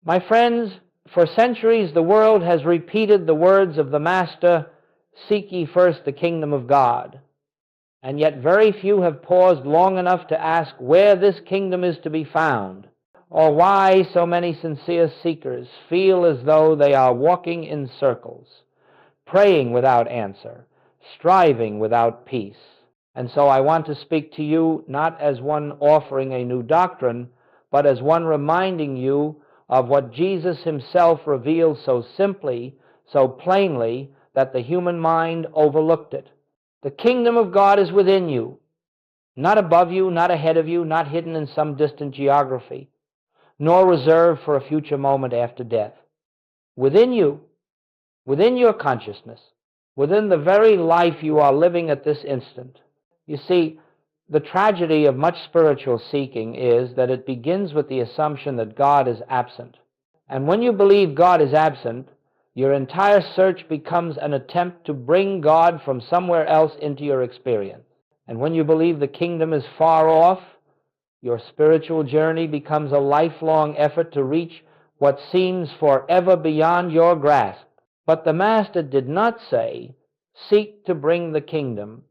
My friends, for centuries the world has repeated the words of the Master, "Seek ye first the kingdom of God." And yet very few have paused long enough to ask where this kingdom is to be found, or why so many sincere seekers feel as though they are walking in circles, praying without answer, striving without peace. And so I want to speak to you not as one offering a new doctrine, but as one reminding you of what Jesus himself revealed so simply, so plainly, that the human mind overlooked it. The kingdom of God is within you, not above you, not ahead of you, not hidden in some distant geography, nor reserved for a future moment after death. Within you, within your consciousness, within the very life you are living at this instant. You see, the tragedy of much spiritual seeking is that it begins with the assumption that God is absent. And when you believe God is absent, your entire search becomes an attempt to bring God from somewhere else into your experience. And when you believe the kingdom is far off, your spiritual journey becomes a lifelong effort to reach what seems forever beyond your grasp. But the Master did not say, "Seek to bring the kingdom,"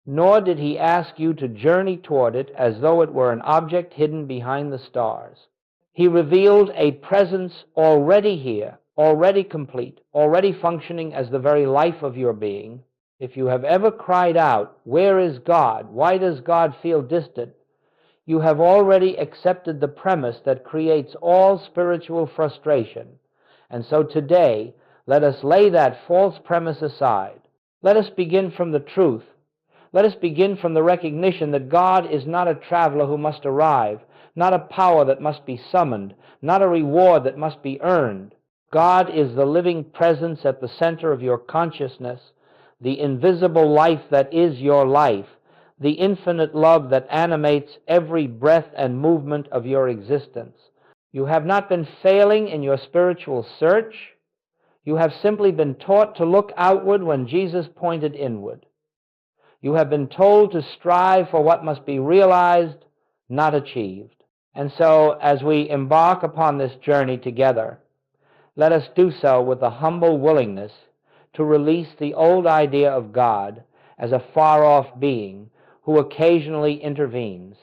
nor did he ask you to journey toward it as though it were an object hidden behind the stars. He revealed a presence already here, already complete, already functioning as the very life of your being. If you have ever cried out, "Where is God? Why does God feel distant?" you have already accepted the premise that creates all spiritual frustration. And so today, let us lay that false premise aside. Let us begin from the truth. Let us begin from the recognition that God is not a traveler who must arrive, not a power that must be summoned, not a reward that must be earned. God is the living presence at the center of your consciousness, the invisible life that is your life, the infinite love that animates every breath and movement of your existence. You have not been failing in your spiritual search. You have simply been taught to look outward when Jesus pointed inward. You have been told to strive for what must be realized, not achieved. And so, as we embark upon this journey together, let us do so with a humble willingness to release the old idea of God as a far-off being who occasionally intervenes,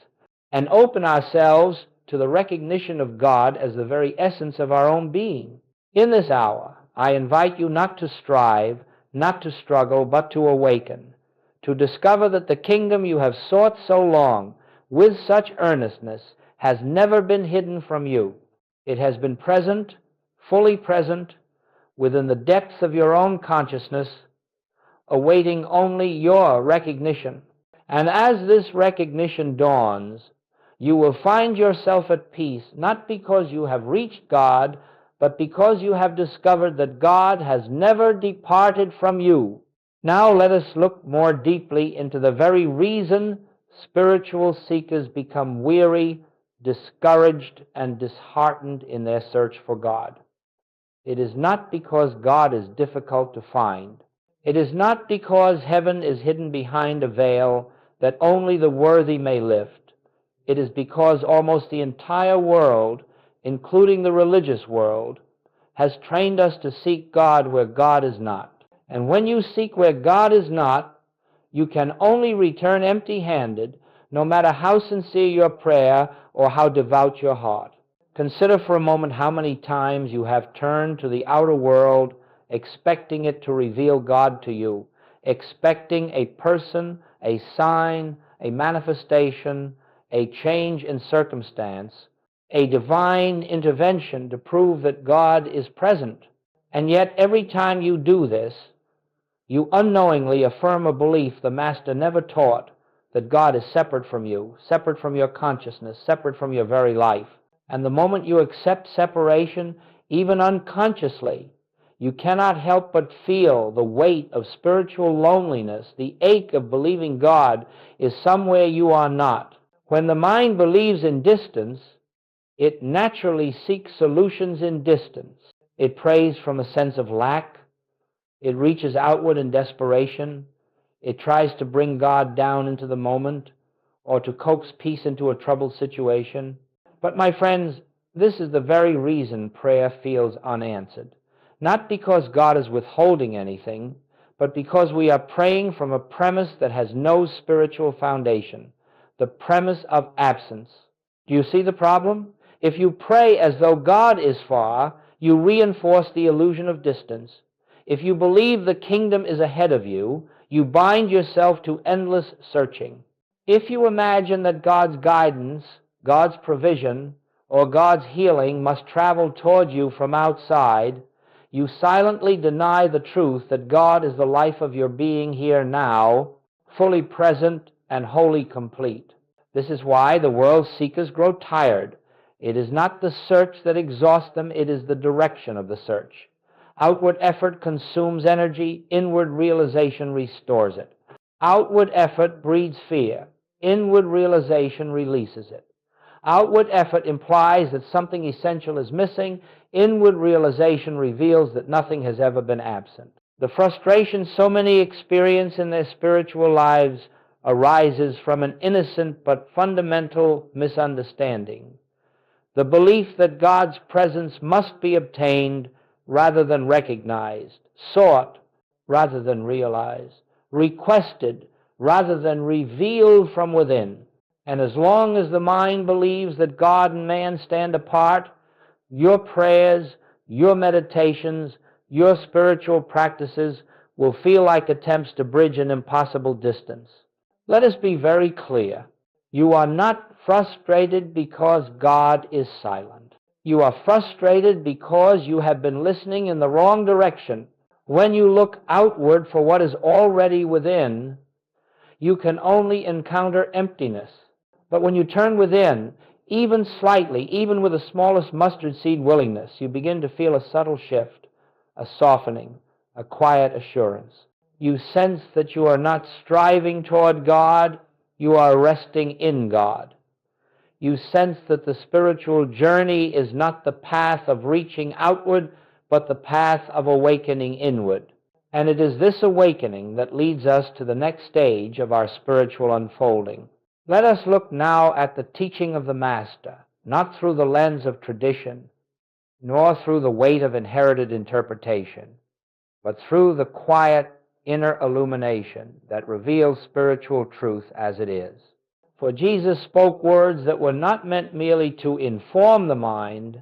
and open ourselves to the recognition of God as the very essence of our own being. In this hour, I invite you not to strive, not to struggle, but to awaken, to discover that the kingdom you have sought so long with such earnestness has never been hidden from you. It has been present, fully present, within the depths of your own consciousness, awaiting only your recognition. And as this recognition dawns, you will find yourself at peace, not because you have reached God, but because you have discovered that God has never departed from you. Now let us look more deeply into the very reason spiritual seekers become weary, discouraged, and disheartened in their search for God. It is not because God is difficult to find. It is not because heaven is hidden behind a veil that only the worthy may lift. It is because almost the entire world, including the religious world, has trained us to seek God where God is not. And when you seek where God is not, you can only return empty-handed, no matter how sincere your prayer or how devout your heart. Consider for a moment how many times you have turned to the outer world expecting it to reveal God to you, expecting a person, a sign, a manifestation, a change in circumstance, a divine intervention to prove that God is present. And yet every time you do this, you unknowingly affirm a belief the Master never taught, that God is separate from you, separate from your consciousness, separate from your very life. And the moment you accept separation, even unconsciously, you cannot help but feel the weight of spiritual loneliness, the ache of believing God is somewhere you are not. When the mind believes in distance, it naturally seeks solutions in distance. It prays from a sense of lack. It reaches outward in desperation. It tries to bring God down into the moment or to coax peace into a troubled situation. But my friends, This is the very reason prayer feels unanswered. Not because God is withholding anything, but because we are praying from a premise that has no spiritual foundation, the premise of absence. Do you see the problem? If you pray as though God is far, you reinforce the illusion of distance. If you believe the kingdom is ahead of you, you bind yourself to endless searching. If you imagine that God's guidance, God's provision, or God's healing must travel toward you from outside, you silently deny the truth that God is the life of your being here now, fully present and wholly complete. This is why the world's seekers grow tired. It is not the search that exhausts them, it is the direction of the search. Outward effort consumes energy, inward realization restores it. Outward effort breeds fear, inward realization releases it. Outward effort implies that something essential is missing. Inward realization reveals that nothing has ever been absent. The frustration so many experience in their spiritual lives arises from an innocent but fundamental misunderstanding. The belief that God's presence must be obtained rather than recognized, sought rather than realized, requested rather than revealed from within. And as long as the mind believes that God and man stand apart, your prayers, your meditations, your spiritual practices will feel like attempts to bridge an impossible distance. Let us be very clear. You are not frustrated because God is silent. You are frustrated because you have been listening in the wrong direction. When you look outward for what is already within, you can only encounter emptiness. But when you turn within, even slightly, even with the smallest mustard seed willingness, you begin to feel a subtle shift, a softening, a quiet assurance. You sense that you are not striving toward God, you are resting in God. You sense that the spiritual journey is not the path of reaching outward, but the path of awakening inward. And it is this awakening that leads us to the next stage of our spiritual unfolding. Let us look now at the teaching of the Master, not through the lens of tradition, nor through the weight of inherited interpretation, but through the quiet inner illumination that reveals spiritual truth as it is. For Jesus spoke words that were not meant merely to inform the mind,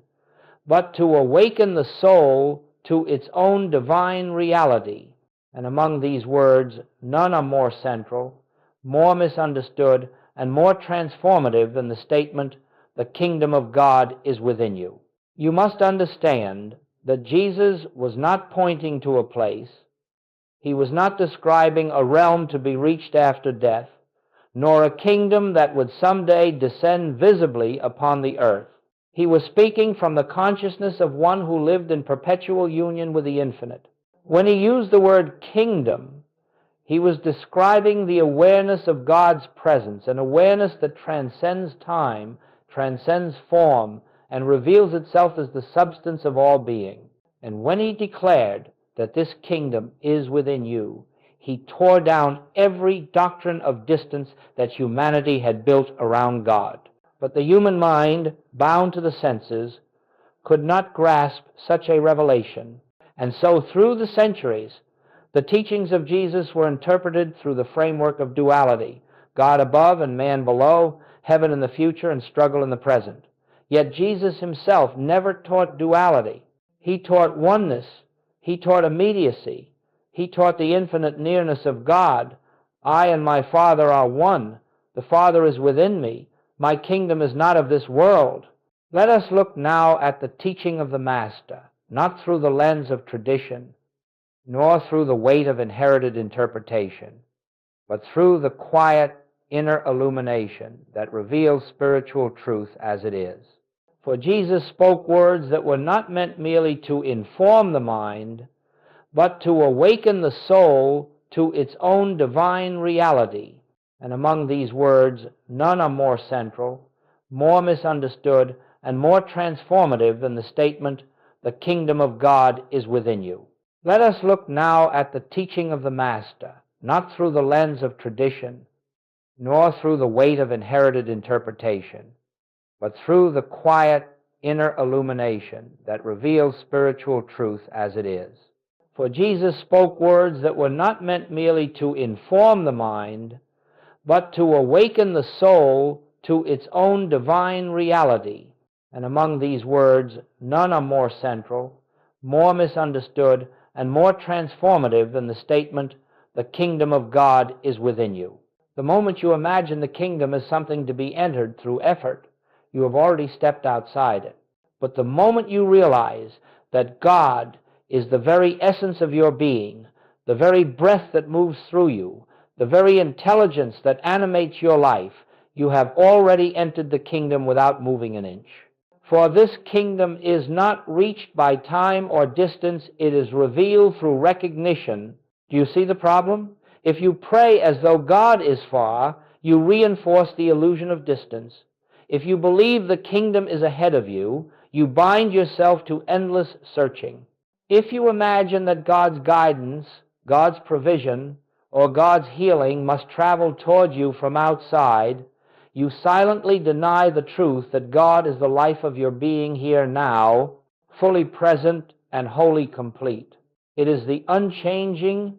but to awaken the soul to its own divine reality. And among these words, none are more central, more misunderstood, and more transformative than the statement, "The kingdom of God is within you." You must understand that Jesus was not pointing to a place. He was not describing a realm to be reached after death, nor a kingdom that would someday descend visibly upon the earth. He was speaking from the consciousness of one who lived in perpetual union with the infinite. When he used the word kingdom, he was describing the awareness of God's presence, an awareness that transcends time, transcends form, and reveals itself as the substance of all being. And when he declared that this kingdom is within you, he tore down every doctrine of distance that humanity had built around God. But the human mind, bound to the senses, could not grasp such a revelation. And so through the centuries, the teachings of Jesus were interpreted through the framework of duality, God above and man below, heaven in the future and struggle in the present. Yet Jesus himself never taught duality. He taught oneness. He taught immediacy. He taught the infinite nearness of God. I and my Father are one. The Father is within me. My kingdom is not of this world. Let us look now at the teaching of the Master, not through the lens of tradition, nor through the weight of inherited interpretation, but through the quiet inner illumination that reveals spiritual truth as it is. For Jesus spoke words that were not meant merely to inform the mind, but to awaken the soul to its own divine reality. And among these words, none are more central, more misunderstood, and more transformative than the statement, "The kingdom of God is within you." Let us look now at the teaching of the Master, not through the lens of tradition, nor through the weight of inherited interpretation, but through the quiet inner illumination that reveals spiritual truth as it is. For Jesus spoke words that were not meant merely to inform the mind, but to awaken the soul to its own divine reality. And among these words, none are more central, more misunderstood, and more transformative than the statement, "The kingdom of God is within you." The moment you imagine the kingdom as something to be entered through effort, you have already stepped outside it. But the moment you realize that God is the very essence of your being, the very breath that moves through you, the very intelligence that animates your life, you have already entered the kingdom without moving an inch. For this kingdom is not reached by time or distance, it is revealed through recognition. Do you see the problem? If you pray as though God is far, you reinforce the illusion of distance. If you believe the kingdom is ahead of you, you bind yourself to endless searching. If you imagine that God's guidance, God's provision, or God's healing must travel toward you from outside, you silently deny the truth that God is the life of your being here now, fully present and wholly complete. It is the unchanging,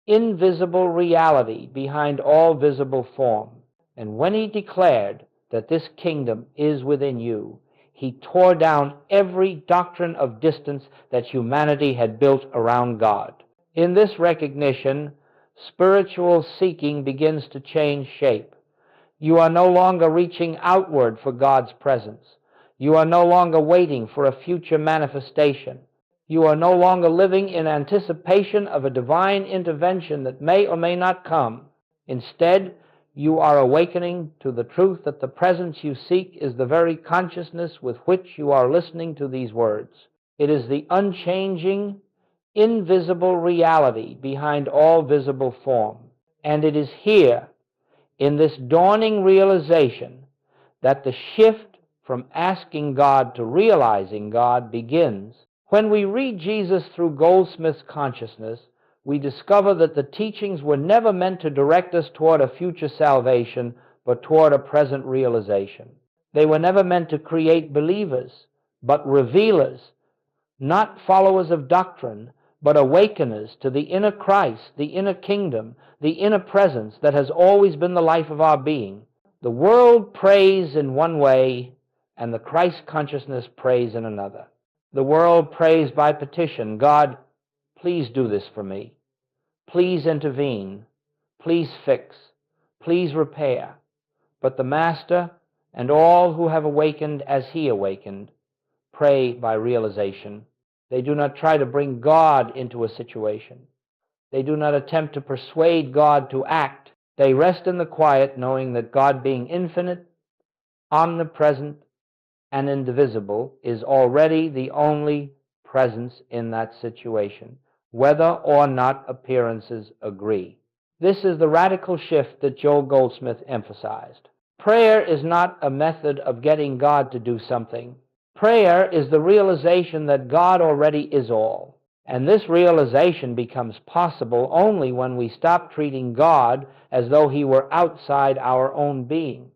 invisible reality behind all visible form. And when he declared that this kingdom is within you, he tore down every doctrine of distance that humanity had built around God. In this recognition, spiritual seeking begins to change shape. You are no longer reaching outward for God's presence. You are no longer waiting for a future manifestation. You are no longer living in anticipation of a divine intervention that may or may not come. Instead, you are awakening to the truth that the presence you seek is the very consciousness with which you are listening to these words. It is the unchanging, invisible reality behind all visible form. And it is here, in this dawning realization, that the shift from asking God to realizing God begins. When we read Jesus through Goldsmith's consciousness, we discover that the teachings were never meant to direct us toward a future salvation, but toward a present realization. They were never meant to create believers, but revealers, not followers of doctrine, but awakeners to the inner Christ, the inner kingdom, the inner presence that has always been the life of our being. The world prays in one way, and the Christ consciousness prays in another. The world prays by petition, "God, please do this for me. Please intervene. Please fix. Please repair." But the Master and all who have awakened as he awakened pray by realization. They do not try to bring God into a situation. They do not attempt to persuade God to act. They rest in the quiet, knowing that God, being infinite, omnipresent, and indivisible, is already the only presence in that situation, whether or not appearances agree. This is the radical shift that Joel Goldsmith emphasized. Prayer is not a method of getting God to do something. Prayer is the realization that God already is all. And this realization becomes possible only when we stop treating God as though he were outside our own being.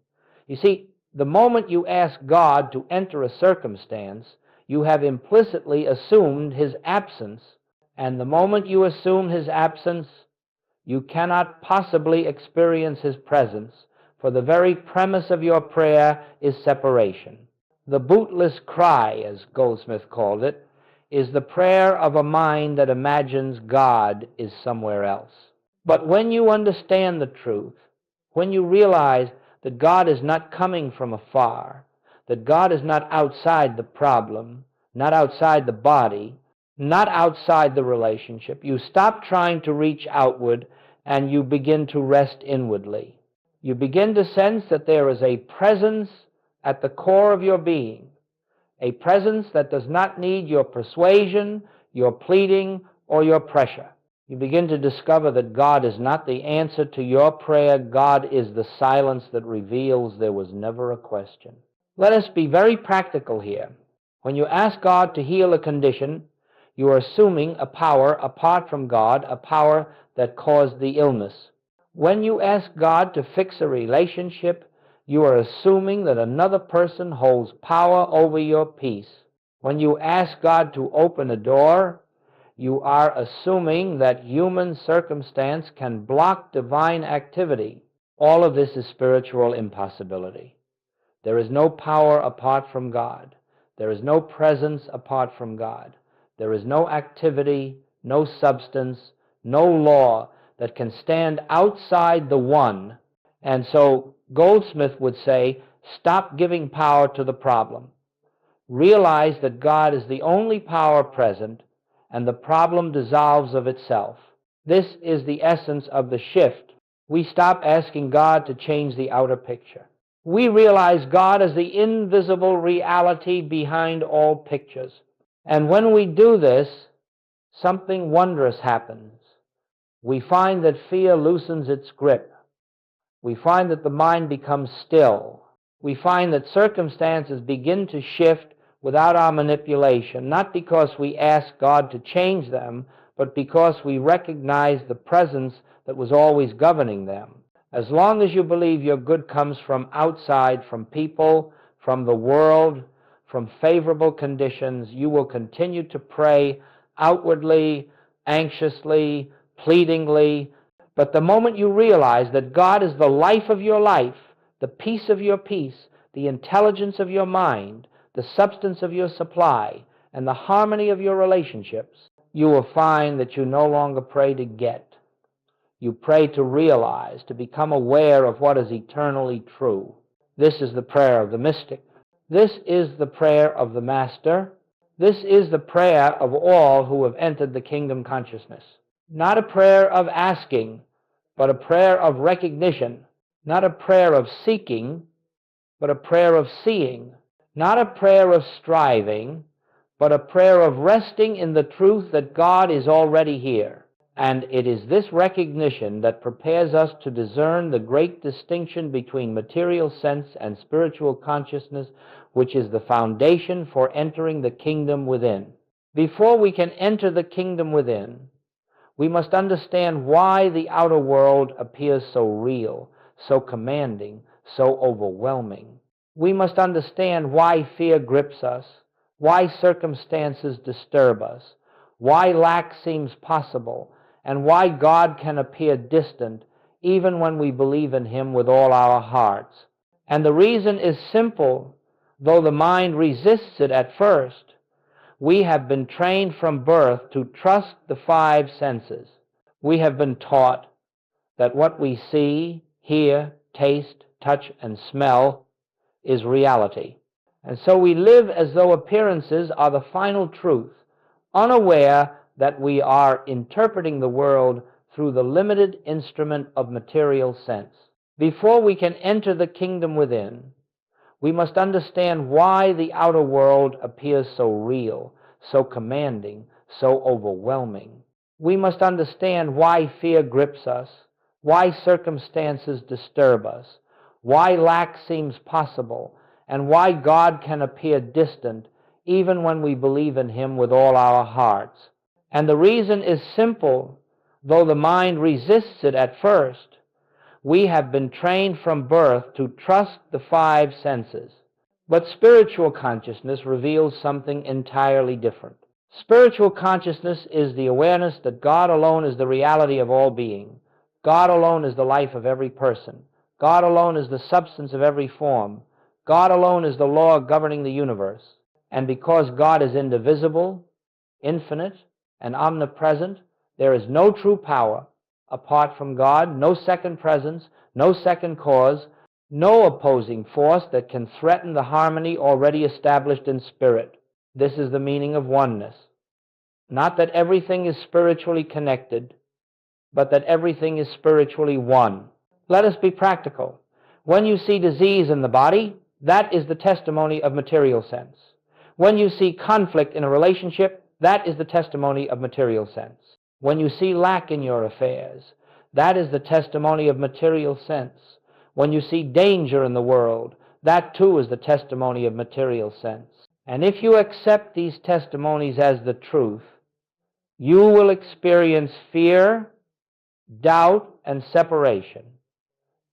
You see, the moment you ask God to enter a circumstance, you have implicitly assumed his absence. And the moment you assume his absence, you cannot possibly experience his presence, for the very premise of your prayer is separation. The bootless cry, as Goldsmith called it, is the prayer of a mind that imagines God is somewhere else. But when you understand the truth, when you realize that God is not coming from afar, that God is not outside the problem, not outside the body, not outside the relationship, you stop trying to reach outward and you begin to rest inwardly. You begin to sense that there is a presence at the core of your being, a presence that does not need your persuasion, your pleading, or your pressure. You begin to discover that God is not the answer to your prayer. God is the silence that reveals there was never a question. Let us be very practical here. When you ask God to heal a condition, you are assuming a power apart from God, a power that caused the illness. When you ask God to fix a relationship, You are assuming that another person holds power over your peace. When you ask God to open a door, you are assuming that human circumstance can block divine activity. All of this is spiritual impossibility. There is no power apart from God. There is no presence apart from God. There is no activity, no substance, no law that can stand outside the one. And so Goldsmith would say, stop giving power to the problem. Realize that God is the only power present, and the problem dissolves of itself. This is the essence of the shift. We stop asking God to change the outer picture. We realize God is the invisible reality behind all pictures. And when we do this, something wondrous happens. We find that fear loosens its grip. We find that the mind becomes still. We find that circumstances begin to shift without our manipulation, not because we ask God to change them, but because we recognize the presence that was always governing them. As long as you believe your good comes from outside, from people, from the world, from favorable conditions, you will continue to pray outwardly, anxiously, pleadingly. But the moment you realize that God is the life of your life, the peace of your peace, the intelligence of your mind, the substance of your supply, and the harmony of your relationships, you will find that you no longer pray to get. You pray to realize, to become aware of what is eternally true. This is the prayer of the mystic. This is the prayer of the master. This is the prayer of all who have entered the kingdom consciousness. Not a prayer of asking, but a prayer of recognition. Not a prayer of seeking, but a prayer of seeing. Not a prayer of striving, but a prayer of resting in the truth that God is already here. And it is this recognition that prepares us to discern the great distinction between material sense and spiritual consciousness, which is the foundation for entering the kingdom within. Before we can enter the kingdom within, we must understand why the outer world appears so real, so commanding, so overwhelming. We must understand why fear grips us, why circumstances disturb us, why lack seems possible, and why God can appear distant even when we believe in Him with all our hearts. And the reason is simple, though the mind resists it at first. We have been trained from birth to trust the five senses. We have been taught that what we see, hear, taste, touch, and smell is reality. And so we live as though appearances are the final truth, unaware that we are interpreting the world through the limited instrument of material sense. Before we can enter the kingdom within, we must understand why the outer world appears so real, so commanding, so overwhelming. We must understand why fear grips us, why circumstances disturb us, why lack seems possible, and why God can appear distant even when we believe in Him with all our hearts. And the reason is simple, though the mind resists it at first. We have been trained from birth to trust the five senses. But spiritual consciousness reveals something entirely different. Spiritual consciousness is the awareness that God alone is the reality of all being. God alone is the life of every person. God alone is the substance of every form. God alone is the law governing the universe. And because God is indivisible, infinite, and omnipresent, there is no true power apart from God, no second presence, no second cause, no opposing force that can threaten the harmony already established in spirit. This is the meaning of oneness. Not that everything is spiritually connected, but that everything is spiritually one. Let us be practical. When you see disease in the body, that is the testimony of material sense. When you see conflict in a relationship, that is the testimony of material sense. When you see lack in your affairs, that is the testimony of material sense. When you see danger in the world, that too is the testimony of material sense. And if you accept these testimonies as the truth, you will experience fear, doubt, and separation.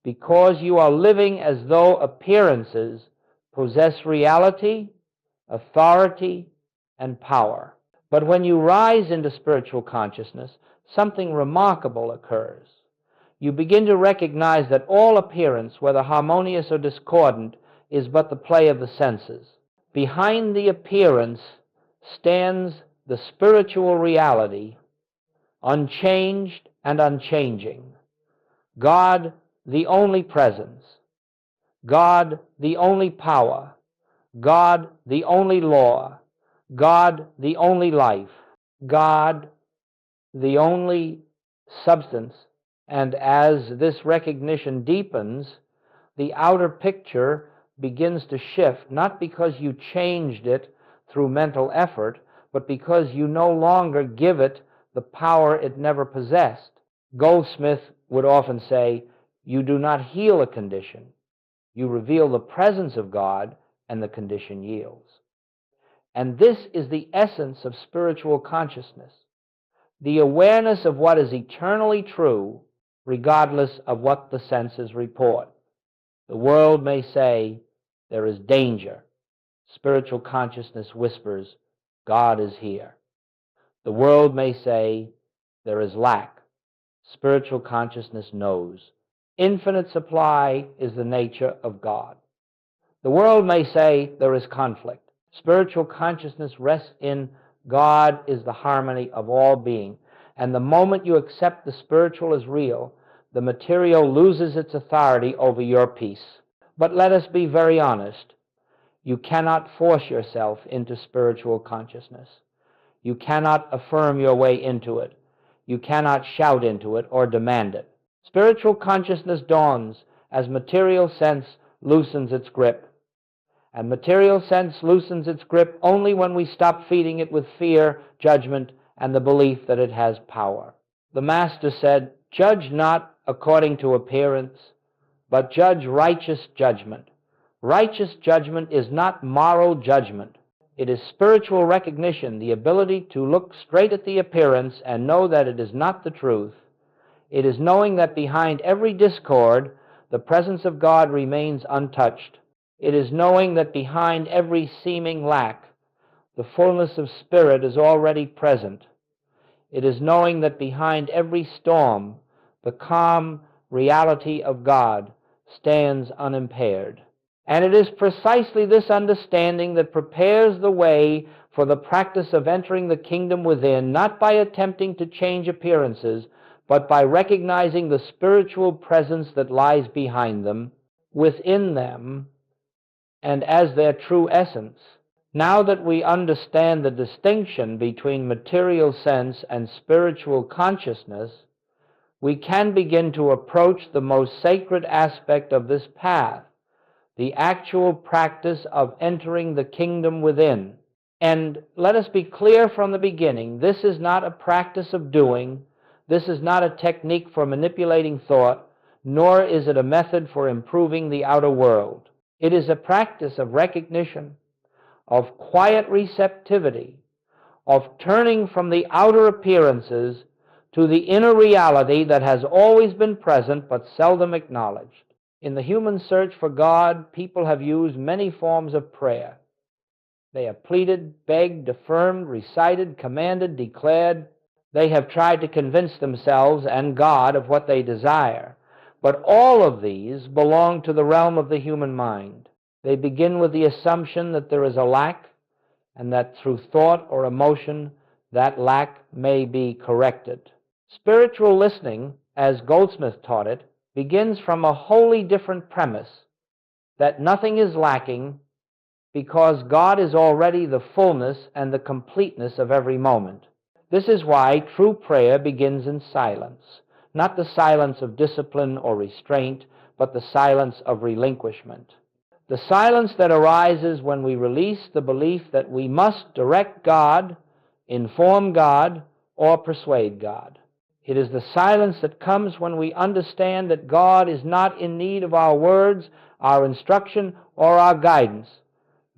because you are living as though appearances possess reality, authority, and power. But when you rise into spiritual consciousness, something remarkable occurs. You begin to recognize that all appearance, whether harmonious or discordant, is but the play of the senses. Behind the appearance stands the spiritual reality, unchanged and unchanging. God, the only presence. God, the only power. God, the only law. God, the only life. God, the only substance. And as this recognition deepens, the outer picture begins to shift, not because you changed it through mental effort, but because you no longer give it the power it never possessed. Goldsmith would often say, you do not heal a condition. You reveal the presence of God, and the condition yields. And this is the essence of spiritual consciousness, the awareness of what is eternally true, regardless of what the senses report. The world may say, there is danger. Spiritual consciousness whispers, God is here. The world may say, there is lack. Spiritual consciousness knows. Infinite supply is the nature of God. The world may say, there is conflict. Spiritual consciousness rests in God is the harmony of all being. And the moment you accept the spiritual as real, the material loses its authority over your peace. But let us be very honest. You cannot force yourself into spiritual consciousness. You cannot affirm your way into it. You cannot shout into it or demand it. Spiritual consciousness dawns as material sense loosens its grip. And material sense loosens its grip only when we stop feeding it with fear, judgment, and the belief that it has power. The Master said, judge not according to appearance, but judge righteous judgment. Righteous judgment is not moral judgment. It is spiritual recognition, the ability to look straight at the appearance and know that it is not the truth. It is knowing that behind every discord, the presence of God remains untouched. It is knowing that behind every seeming lack, the fullness of Spirit is already present. It is knowing that behind every storm, the calm reality of God stands unimpaired. And it is precisely this understanding that prepares the way for the practice of entering the kingdom within, not by attempting to change appearances, but by recognizing the spiritual presence that lies behind them, within them, and as their true essence. Now that we understand the distinction between material sense and spiritual consciousness, we can begin to approach the most sacred aspect of this path, the actual practice of entering the kingdom within. And let us be clear from the beginning, this is not a practice of doing, this is not a technique for manipulating thought, nor is it a method for improving the outer world. It is a practice of recognition, of quiet receptivity, of turning from the outer appearances to the inner reality that has always been present but seldom acknowledged. In the human search for God, people have used many forms of prayer. They have pleaded, begged, affirmed, recited, commanded, declared. They have tried to convince themselves and God of what they desire. But all of these belong to the realm of the human mind. They begin with the assumption that there is a lack, and that through thought or emotion, that lack may be corrected. Spiritual listening, as Goldsmith taught it, begins from a wholly different premise, that nothing is lacking because God is already the fullness and the completeness of every moment. This is why true prayer begins in silence, not the silence of discipline or restraint, but the silence of relinquishment. The silence that arises when we release the belief that we must direct God, inform God, or persuade God. It is the silence that comes when we understand that God is not in need of our words, our instruction, or our guidance.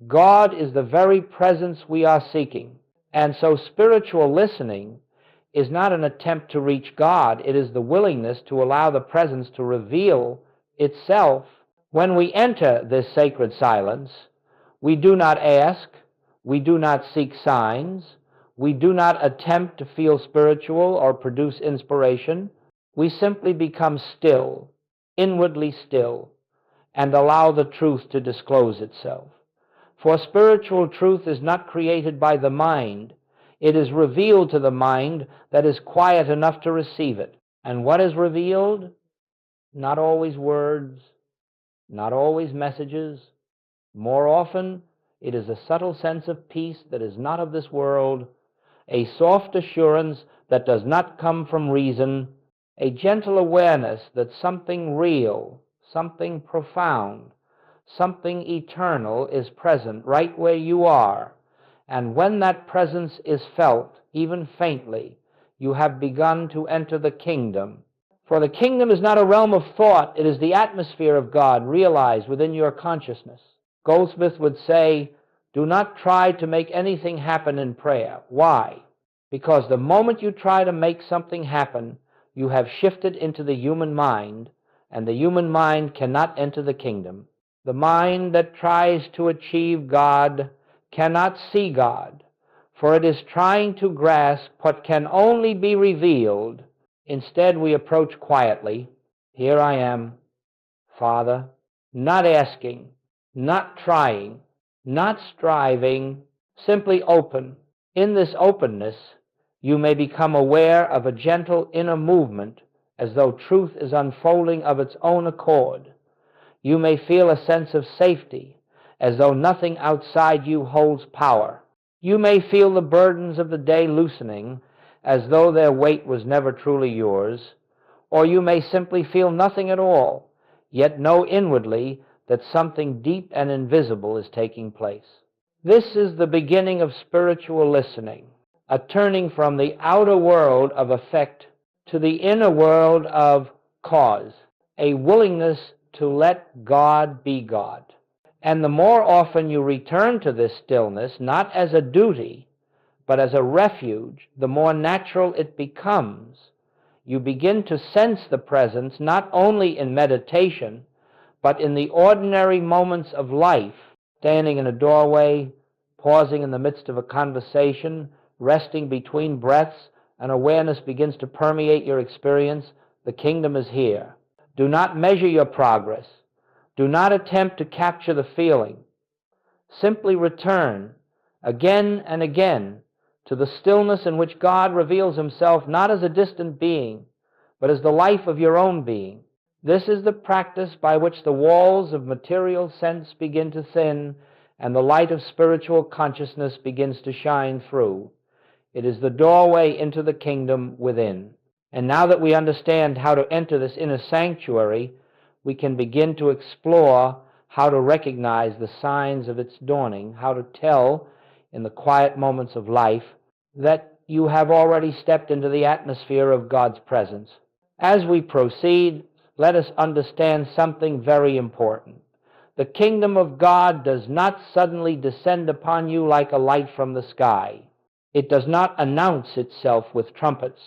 God is the very presence we are seeking. And so spiritual listening is not an attempt to reach God. It is the willingness to allow the presence to reveal itself. When we enter this sacred silence, we do not ask, we do not seek signs, we do not attempt to feel spiritual or produce inspiration. We simply become still, inwardly still, and allow the truth to disclose itself. For spiritual truth is not created by the mind. It is revealed to the mind that is quiet enough to receive it. And what is revealed? Not always words, not always messages. More often, it is a subtle sense of peace that is not of this world, a soft assurance that does not come from reason, a gentle awareness that something real, something profound, something eternal is present right where you are. And when that presence is felt, even faintly, you have begun to enter the kingdom. For the kingdom is not a realm of thought, it is the atmosphere of God realized within your consciousness. Goldsmith would say, do not try to make anything happen in prayer. Why? Because the moment you try to make something happen, you have shifted into the human mind, and the human mind cannot enter the kingdom. The mind that tries to achieve God cannot see God, for it is trying to grasp what can only be revealed. Instead, we approach quietly. Here I am, Father, not asking, not trying, not striving, simply open. In this openness, you may become aware of a gentle inner movement as though truth is unfolding of its own accord. You may feel a sense of safety as though nothing outside you holds power. You may feel the burdens of the day loosening as though their weight was never truly yours, or you may simply feel nothing at all, yet know inwardly that something deep and invisible is taking place. This is the beginning of spiritual listening, a turning from the outer world of effect to the inner world of cause, a willingness to let God be God. And the more often you return to this stillness, not as a duty, but as a refuge, the more natural it becomes. You begin to sense the presence not only in meditation, but in the ordinary moments of life, standing in a doorway, pausing in the midst of a conversation, resting between breaths, and awareness begins to permeate your experience. The kingdom is here. Do not measure your progress. Do not attempt to capture the feeling. Simply return again and again to the stillness in which God reveals himself not as a distant being, but as the life of your own being. This is the practice by which the walls of material sense begin to thin and the light of spiritual consciousness begins to shine through. It is the doorway into the kingdom within. And now that we understand how to enter this inner sanctuary, we can begin to explore how to recognize the signs of its dawning, how to tell in the quiet moments of life that you have already stepped into the atmosphere of God's presence. As we proceed, let us understand something very important. The kingdom of God does not suddenly descend upon you like a light from the sky. It does not announce itself with trumpets,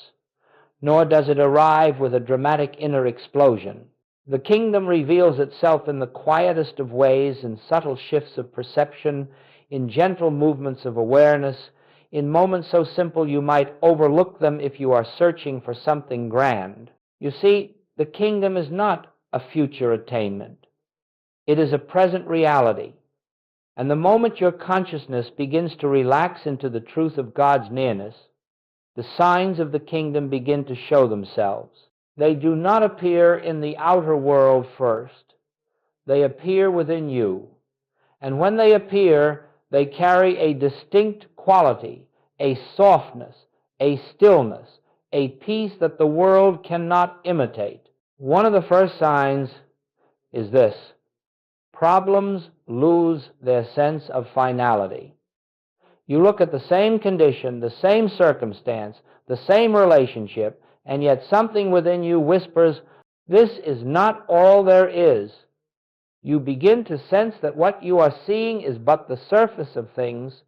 nor does it arrive with a dramatic inner explosion. The kingdom reveals itself in the quietest of ways, in subtle shifts of perception, in gentle movements of awareness, in moments so simple you might overlook them if you are searching for something grand. You see, the kingdom is not a future attainment. It is a present reality. And the moment your consciousness begins to relax into the truth of God's nearness, the signs of the kingdom begin to show themselves. They do not appear in the outer world first. They appear within you. And when they appear, they carry a distinct quality, a softness, a stillness, a peace that the world cannot imitate. One of the first signs is this: problems lose their sense of finality. You look at the same condition, the same circumstance, the same relationship, and yet something within you whispers, this is not all there is. You begin to sense that what you are seeing is but the surface of things,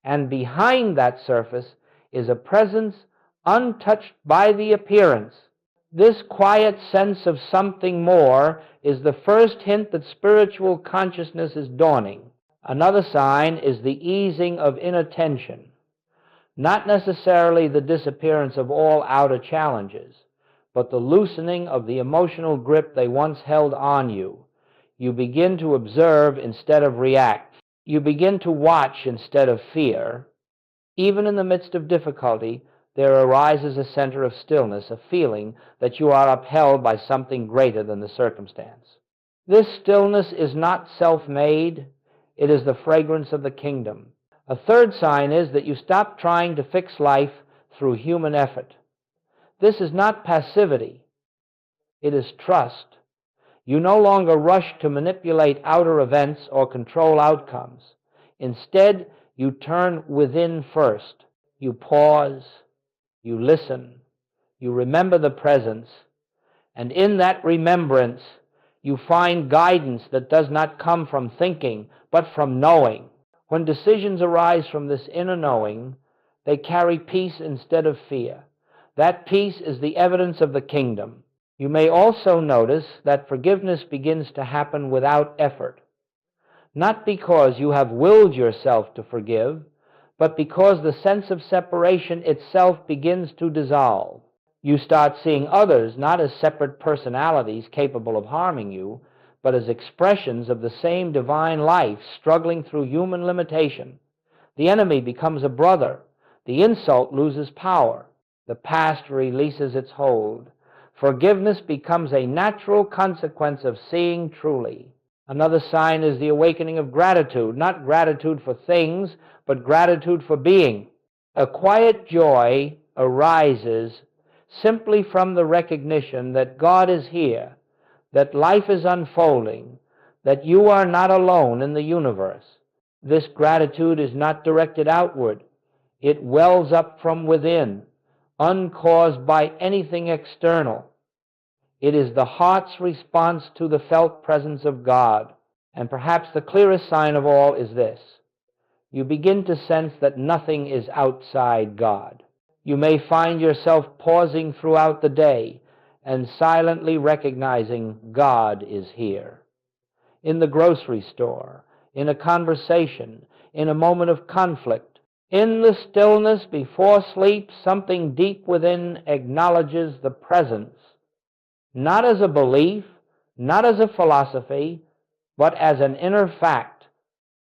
and behind that surface is a presence untouched by the appearance. This quiet sense of something more is the first hint that spiritual consciousness is dawning. Another sign is the easing of inner tension, not necessarily the disappearance of all outer challenges, but the loosening of the emotional grip they once held on you. You begin to observe instead of react. You begin to watch instead of fear. Even in the midst of difficulty, there arises a center of stillness, a feeling that you are upheld by something greater than the circumstance. This stillness is not self-made. It is the fragrance of the kingdom. A third sign is that you stop trying to fix life through human effort. This is not passivity. It is trust. You no longer rush to manipulate outer events or control outcomes. Instead, you turn within first. You pause, you listen, you remember the presence, and in that remembrance, you find guidance that does not come from thinking, but from knowing. When decisions arise from this inner knowing, they carry peace instead of fear. That peace is the evidence of the kingdom. You may also notice that forgiveness begins to happen without effort, not because you have willed yourself to forgive, but because the sense of separation itself begins to dissolve. You start seeing others not as separate personalities capable of harming you, but as expressions of the same divine life struggling through human limitation. The enemy becomes a brother. The insult loses power. The past releases its hold. Forgiveness becomes a natural consequence of seeing truly. Another sign is the awakening of gratitude, not gratitude for things, but gratitude for being. A quiet joy arises simply from the recognition that God is here, that life is unfolding, that you are not alone in the universe. This gratitude is not directed outward. It wells up from within, uncaused by anything external. It is the heart's response to the felt presence of God. And perhaps the clearest sign of all is this: you begin to sense that nothing is outside God. You may find yourself pausing throughout the day and silently recognizing God is here. In the grocery store, in a conversation, in a moment of conflict, in the stillness before sleep, something deep within acknowledges the presence, not as a belief, not as a philosophy, but as an inner fact.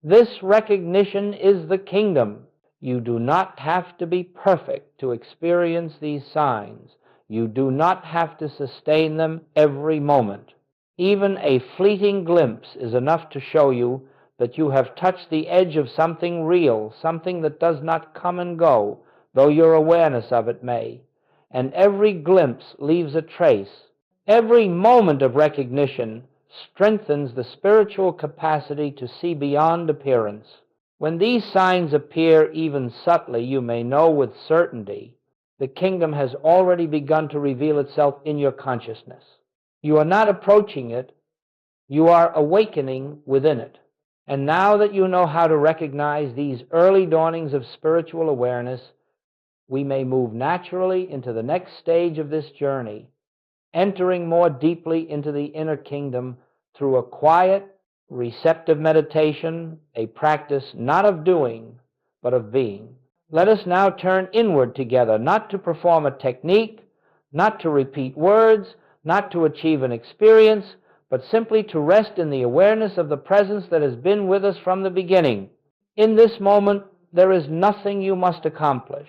This recognition is the kingdom. You do not have to be perfect to experience these signs. You do not have to sustain them every moment. Even a fleeting glimpse is enough to show you that you have touched the edge of something real, something that does not come and go, though your awareness of it may. And every glimpse leaves a trace. Every moment of recognition strengthens the spiritual capacity to see beyond appearance. When these signs appear even subtly, you may know with certainty the kingdom has already begun to reveal itself in your consciousness. You are not approaching it, you are awakening within it. And now that you know how to recognize these early dawnings of spiritual awareness, we may move naturally into the next stage of this journey, entering more deeply into the inner kingdom through a quiet, receptive meditation, a practice not of doing, but of being. Let us now turn inward together, not to perform a technique, not to repeat words, not to achieve an experience, but simply to rest in the awareness of the presence that has been with us from the beginning. In this moment, there is nothing you must accomplish.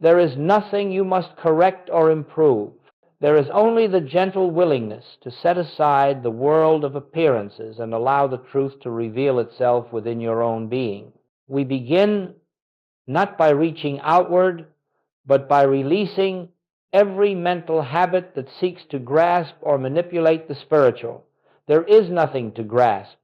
There is nothing you must correct or improve. There is only the gentle willingness to set aside the world of appearances and allow the truth to reveal itself within your own being. We begin not by reaching outward, but by releasing every mental habit that seeks to grasp or manipulate the spiritual. There is nothing to grasp.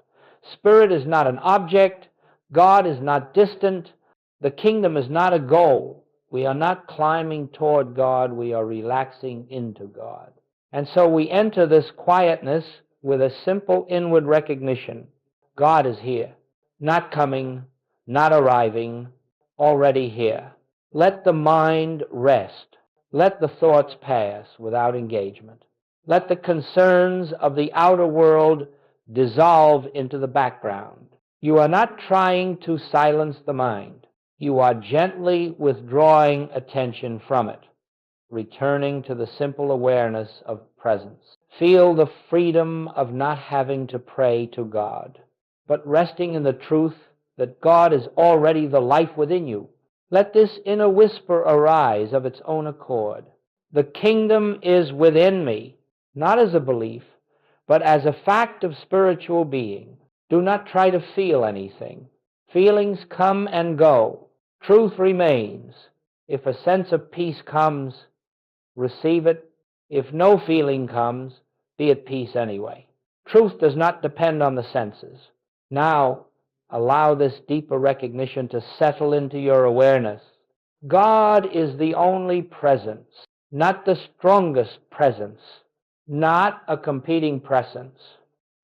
Spirit is not an object. God is not distant. The kingdom is not a goal. We are not climbing toward God, we are relaxing into God. And so we enter this quietness with a simple inward recognition. God is here, not coming, not arriving, already here. Let the mind rest. Let the thoughts pass without engagement. Let the concerns of the outer world dissolve into the background. You are not trying to silence the mind. You are gently withdrawing attention from it, returning to the simple awareness of presence. Feel the freedom of not having to pray to God, but resting in the truth that God is already the life within you. Let this inner whisper arise of its own accord. The kingdom is within me, not as a belief, but as a fact of spiritual being. Do not try to feel anything. Feelings come and go. Truth remains. If a sense of peace comes, receive it. If no feeling comes, be at peace anyway. Truth does not depend on the senses. Now, allow this deeper recognition to settle into your awareness. God is the only presence, not the strongest presence, not a competing presence.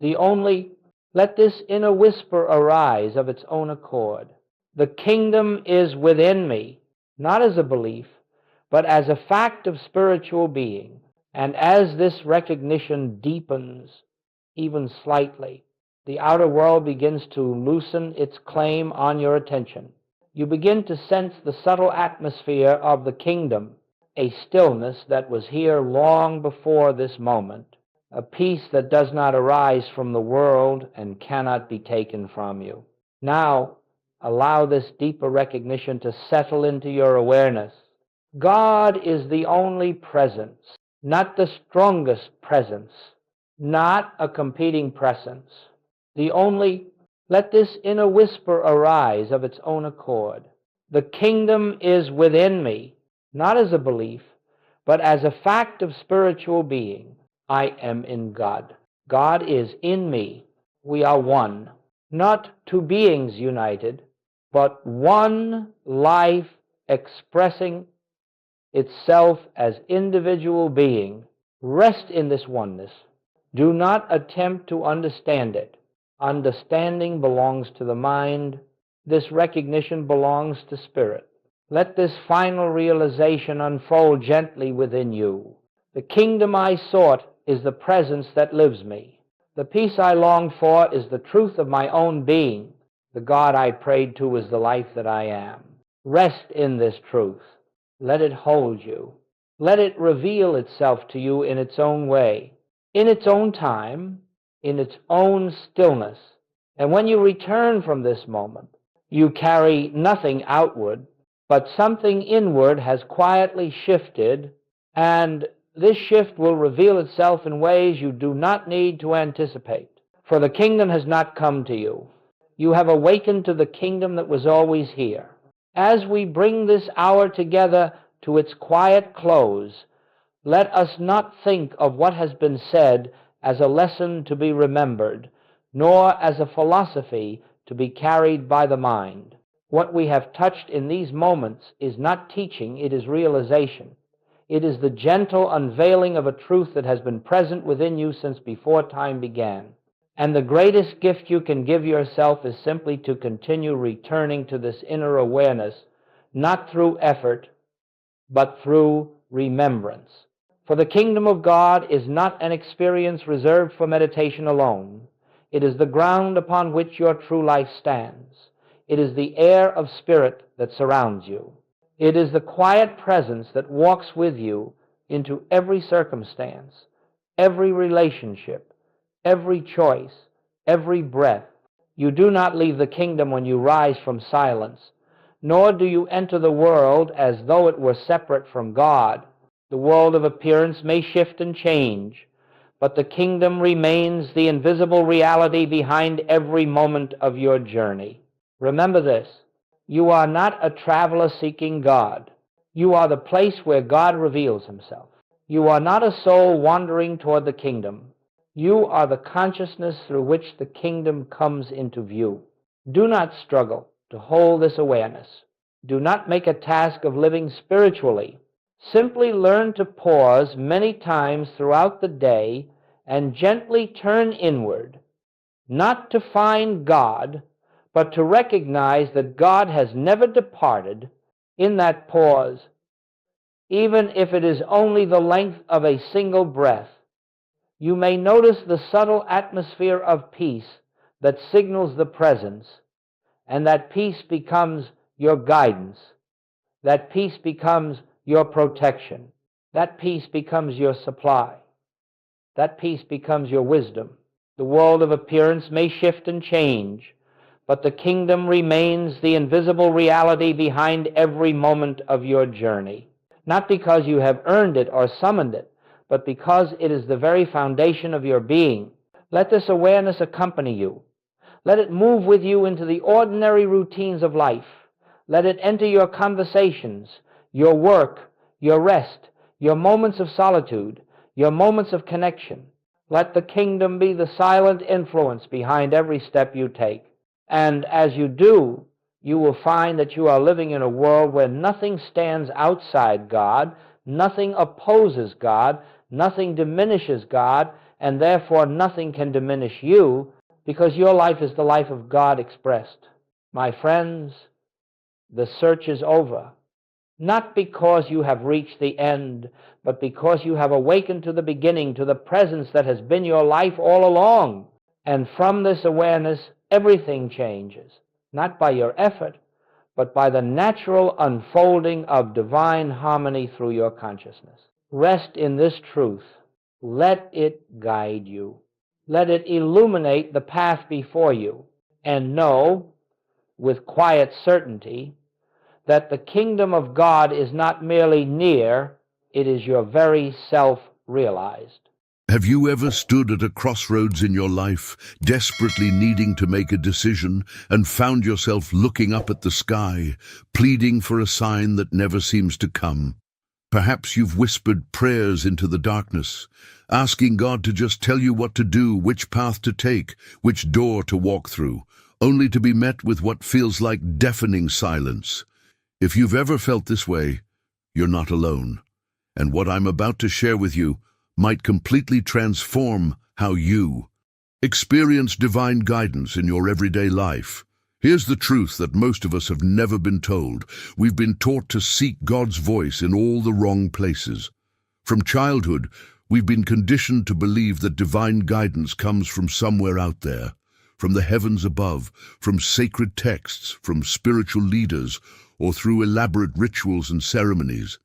Let this inner whisper arise of its own accord. The kingdom is within me, not as a belief, but as a fact of spiritual being. And as this recognition deepens, even slightly, the outer world begins to loosen its claim on your attention. You begin to sense the subtle atmosphere of the kingdom, a stillness that was here long before this moment, a peace that does not arise from the world and cannot be taken from you. Now, allow this deeper recognition to settle into your awareness. God is the only presence, not the strongest presence, not a competing presence. Let this inner whisper arise of its own accord. The kingdom is within me, not as a belief, but as a fact of spiritual being. I am in God. God is in me. We are one, not two beings united, but one life expressing itself as individual being. Rest in this oneness. Do not attempt to understand it. Understanding belongs to the mind. This recognition belongs to spirit. Let this final realization unfold gently within you. The kingdom I sought is the presence that lives me. The peace I longed for is the truth of my own being. The God I prayed to is the life that I am. Rest in this truth. Let it hold you. Let it reveal itself to you in its own way, in its own time, in its own stillness. And when you return from this moment, you carry nothing outward, but something inward has quietly shifted, and this shift will reveal itself in ways you do not need to anticipate. For the kingdom has not come to you. You have awakened to the kingdom that was always here. As we bring this hour together to its quiet close, let us not think of what has been said as a lesson to be remembered, nor as a philosophy to be carried by the mind. What we have touched in these moments is not teaching, it is realization. It is the gentle unveiling of a truth that has been present within you since before time began. And the greatest gift you can give yourself is simply to continue returning to this inner awareness, not through effort, but through remembrance. For the kingdom of God is not an experience reserved for meditation alone. It is the ground upon which your true life stands. It is the air of spirit that surrounds you. It is the quiet presence that walks with you into every circumstance, every relationship, every choice, every breath. You do not leave the kingdom when you rise from silence, nor do you enter the world as though it were separate from God. The world of appearance may shift and change, but the kingdom remains the invisible reality behind every moment of your journey. Remember this. You are not a traveler seeking God. You are the place where God reveals himself. You are not a soul wandering toward the kingdom. You are the consciousness through which the kingdom comes into view. Do not struggle to hold this awareness. Do not make a task of living spiritually. Simply learn to pause many times throughout the day and gently turn inward, not to find God, but to recognize that God has never departed. In that pause, even if it is only the length of a single breath, you may notice the subtle atmosphere of peace that signals the presence, and that peace becomes your guidance. That peace becomes your protection. That peace becomes your supply. That peace becomes your wisdom. The world of appearance may shift and change, but the kingdom remains the invisible reality behind every moment of your journey. Not because you have earned it or summoned it, but because it is the very foundation of your being. Let this awareness accompany you. Let it move with you into the ordinary routines of life. Let it enter your conversations, your work, your rest, your moments of solitude, your moments of connection. Let the kingdom be the silent influence behind every step you take. And as you do, you will find that you are living in a world where nothing stands outside God, nothing opposes God, nothing diminishes God, and therefore nothing can diminish you, because your life is the life of God expressed. My friends, the search is over, not because you have reached the end, but because you have awakened to the beginning, to the presence that has been your life all along. And from this awareness, everything changes, not by your effort, but by the natural unfolding of divine harmony through your consciousness. Rest in this truth. Let it guide you. Let it illuminate the path before you, and know with quiet certainty that the kingdom of God is not merely near, it is your very self realized. Have you ever stood at a crossroads in your life, desperately needing to make a decision, and found yourself looking up at the sky, pleading for a sign that never seems to come? Perhaps you've whispered prayers into the darkness, asking God to just tell you what to do, which path to take, which door to walk through, only to be met with what feels like deafening silence. If you've ever felt this way, you're not alone. And what I'm about to share with you might completely transform how you experience divine guidance in your everyday life. Here's the truth that most of us have never been told. We've been taught to seek God's voice in all the wrong places. From childhood, we've been conditioned to believe that divine guidance comes from somewhere out there, from the heavens above, from sacred texts, from spiritual leaders, or through elaborate rituals and ceremonies.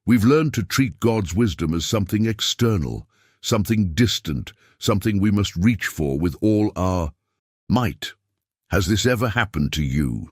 We've learned to treat God's wisdom as something external, something distant, something we must reach for with all our might. Has this ever happened to you?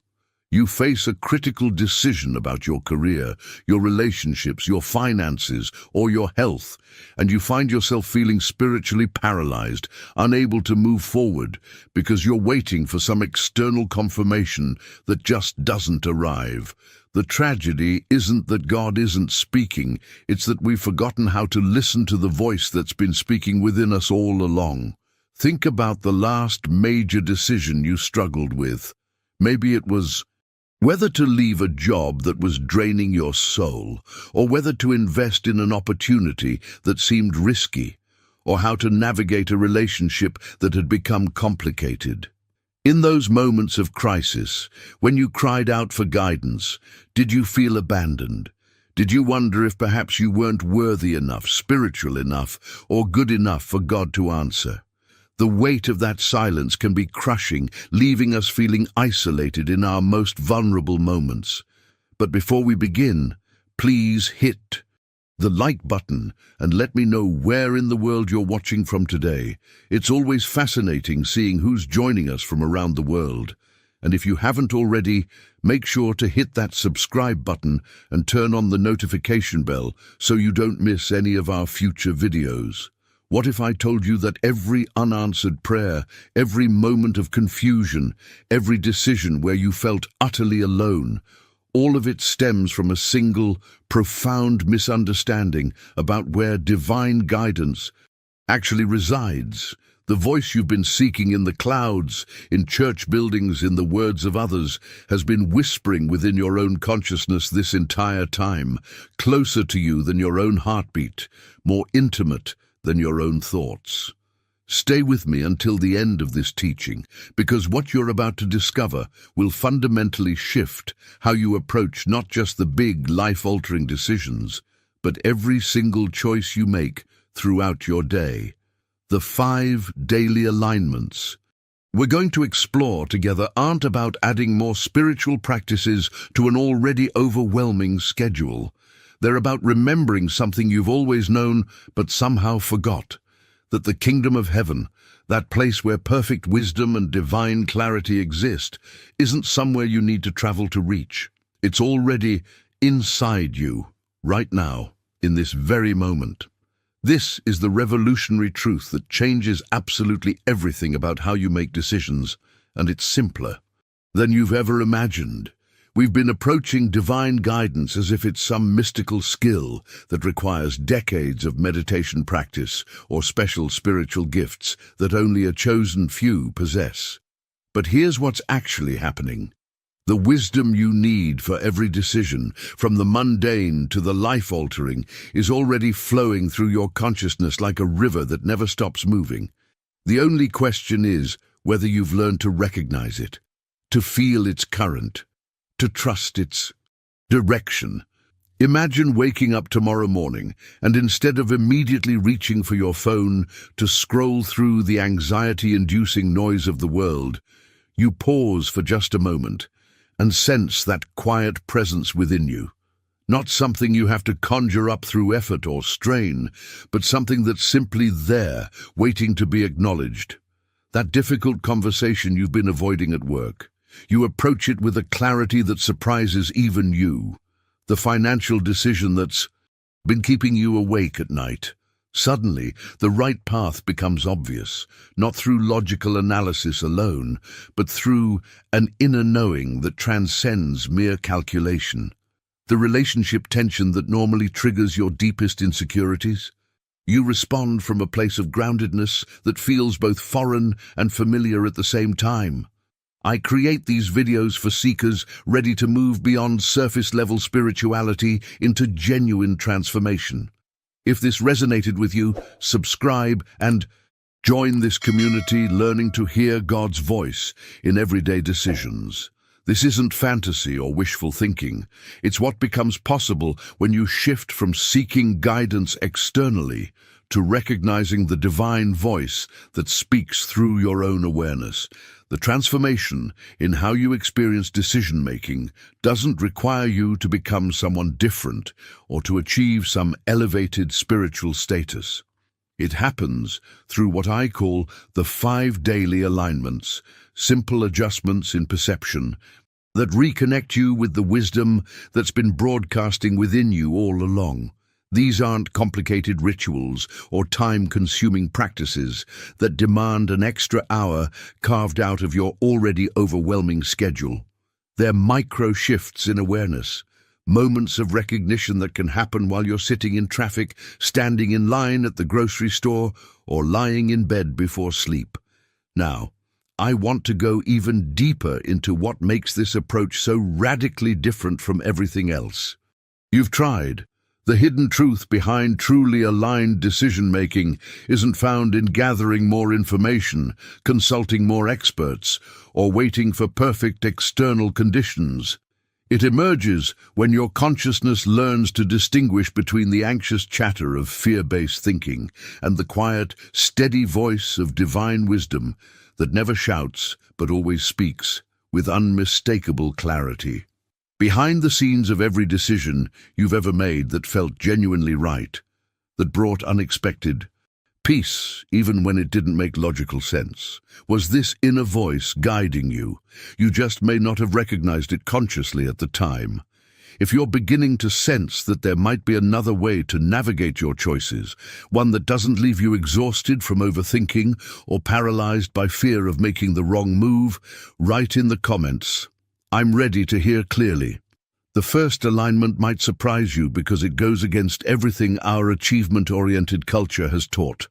You face a critical decision about your career, your relationships, your finances, or your health, and you find yourself feeling spiritually paralyzed, unable to move forward because you're waiting for some external confirmation that just doesn't arrive. The tragedy isn't that God isn't speaking, it's that we've forgotten how to listen to the voice that's been speaking within us all along. Think about the last major decision you struggled with. Maybe it was whether to leave a job that was draining your soul, or whether to invest in an opportunity that seemed risky, or how to navigate a relationship that had become complicated. In those moments of crisis, when you cried out for guidance, did you feel abandoned? Did you wonder if perhaps you weren't worthy enough, spiritual enough, or good enough for God to answer? The weight of that silence can be crushing, leaving us feeling isolated in our most vulnerable moments. But before we begin, please hit the like button and let me know where in the world you're watching from today. It's always fascinating seeing who's joining us from around the world. And if you haven't already, make sure to hit that subscribe button and turn on the notification bell so you don't miss any of our future videos. What if I told you that every unanswered prayer, every moment of confusion, every decision where you felt utterly alone, all of it stems from a single, profound misunderstanding about where divine guidance actually resides? The voice you've been seeking in the clouds, in church buildings, in the words of others, has been whispering within your own consciousness this entire time, closer to you than your own heartbeat, more intimate than your own thoughts. Stay with me until the end of this teaching, because what you're about to discover will fundamentally shift how you approach not just the big, life-altering decisions, but every single choice you make throughout your day. The 5 daily alignments we're going to explore together aren't about adding more spiritual practices to an already overwhelming schedule. They're about remembering something you've always known but somehow forgot, that the kingdom of heaven, that place where perfect wisdom and divine clarity exist, isn't somewhere you need to travel to reach. It's already inside you, right now, in this very moment. This is the revolutionary truth that changes absolutely everything about how you make decisions, and it's simpler than you've ever imagined. We've been approaching divine guidance as if it's some mystical skill that requires decades of meditation practice or special spiritual gifts that only a chosen few possess. But here's what's actually happening. The wisdom you need for every decision, from the mundane to the life-altering, is already flowing through your consciousness like a river that never stops moving. The only question is whether you've learned to recognize it, to feel its current, to trust its direction. Imagine waking up tomorrow morning and instead of immediately reaching for your phone to scroll through the anxiety-inducing noise of the world, you pause for just a moment and sense that quiet presence within you. Not something you have to conjure up through effort or strain, but something that's simply there, waiting to be acknowledged. That difficult conversation you've been avoiding at work. You approach it with a clarity that surprises even you. The financial decision that's been keeping you awake at night. Suddenly, the right path becomes obvious, not through logical analysis alone, but through an inner knowing that transcends mere calculation. The relationship tension that normally triggers your deepest insecurities. You respond from a place of groundedness that feels both foreign and familiar at the same time. I create these videos for seekers ready to move beyond surface-level spirituality into genuine transformation. If this resonated with you, subscribe and join this community learning to hear God's voice in everyday decisions. This isn't fantasy or wishful thinking. It's what becomes possible when you shift from seeking guidance externally to recognizing the divine voice that speaks through your own awareness. The transformation in how you experience decision-making doesn't require you to become someone different or to achieve some elevated spiritual status. It happens through what I call the 5 daily alignments, simple adjustments in perception that reconnect you with the wisdom that's been broadcasting within you all along. These aren't complicated rituals or time-consuming practices that demand an extra hour carved out of your already overwhelming schedule. They're micro-shifts in awareness, moments of recognition that can happen while you're sitting in traffic, standing in line at the grocery store, or lying in bed before sleep. Now, I want to go even deeper into what makes this approach so radically different from everything else. You've tried. The hidden truth behind truly aligned decision-making isn't found in gathering more information, consulting more experts, or waiting for perfect external conditions. It emerges when your consciousness learns to distinguish between the anxious chatter of fear-based thinking and the quiet, steady voice of divine wisdom that never shouts but always speaks with unmistakable clarity. Behind the scenes of every decision you've ever made that felt genuinely right, that brought unexpected peace even when it didn't make logical sense, was this inner voice guiding you. You just may not have recognized it consciously at the time. If you're beginning to sense that there might be another way to navigate your choices, one that doesn't leave you exhausted from overthinking or paralyzed by fear of making the wrong move, write in the comments, "I'm ready to hear clearly." The first alignment might surprise you because it goes against everything our achievement-oriented culture has taught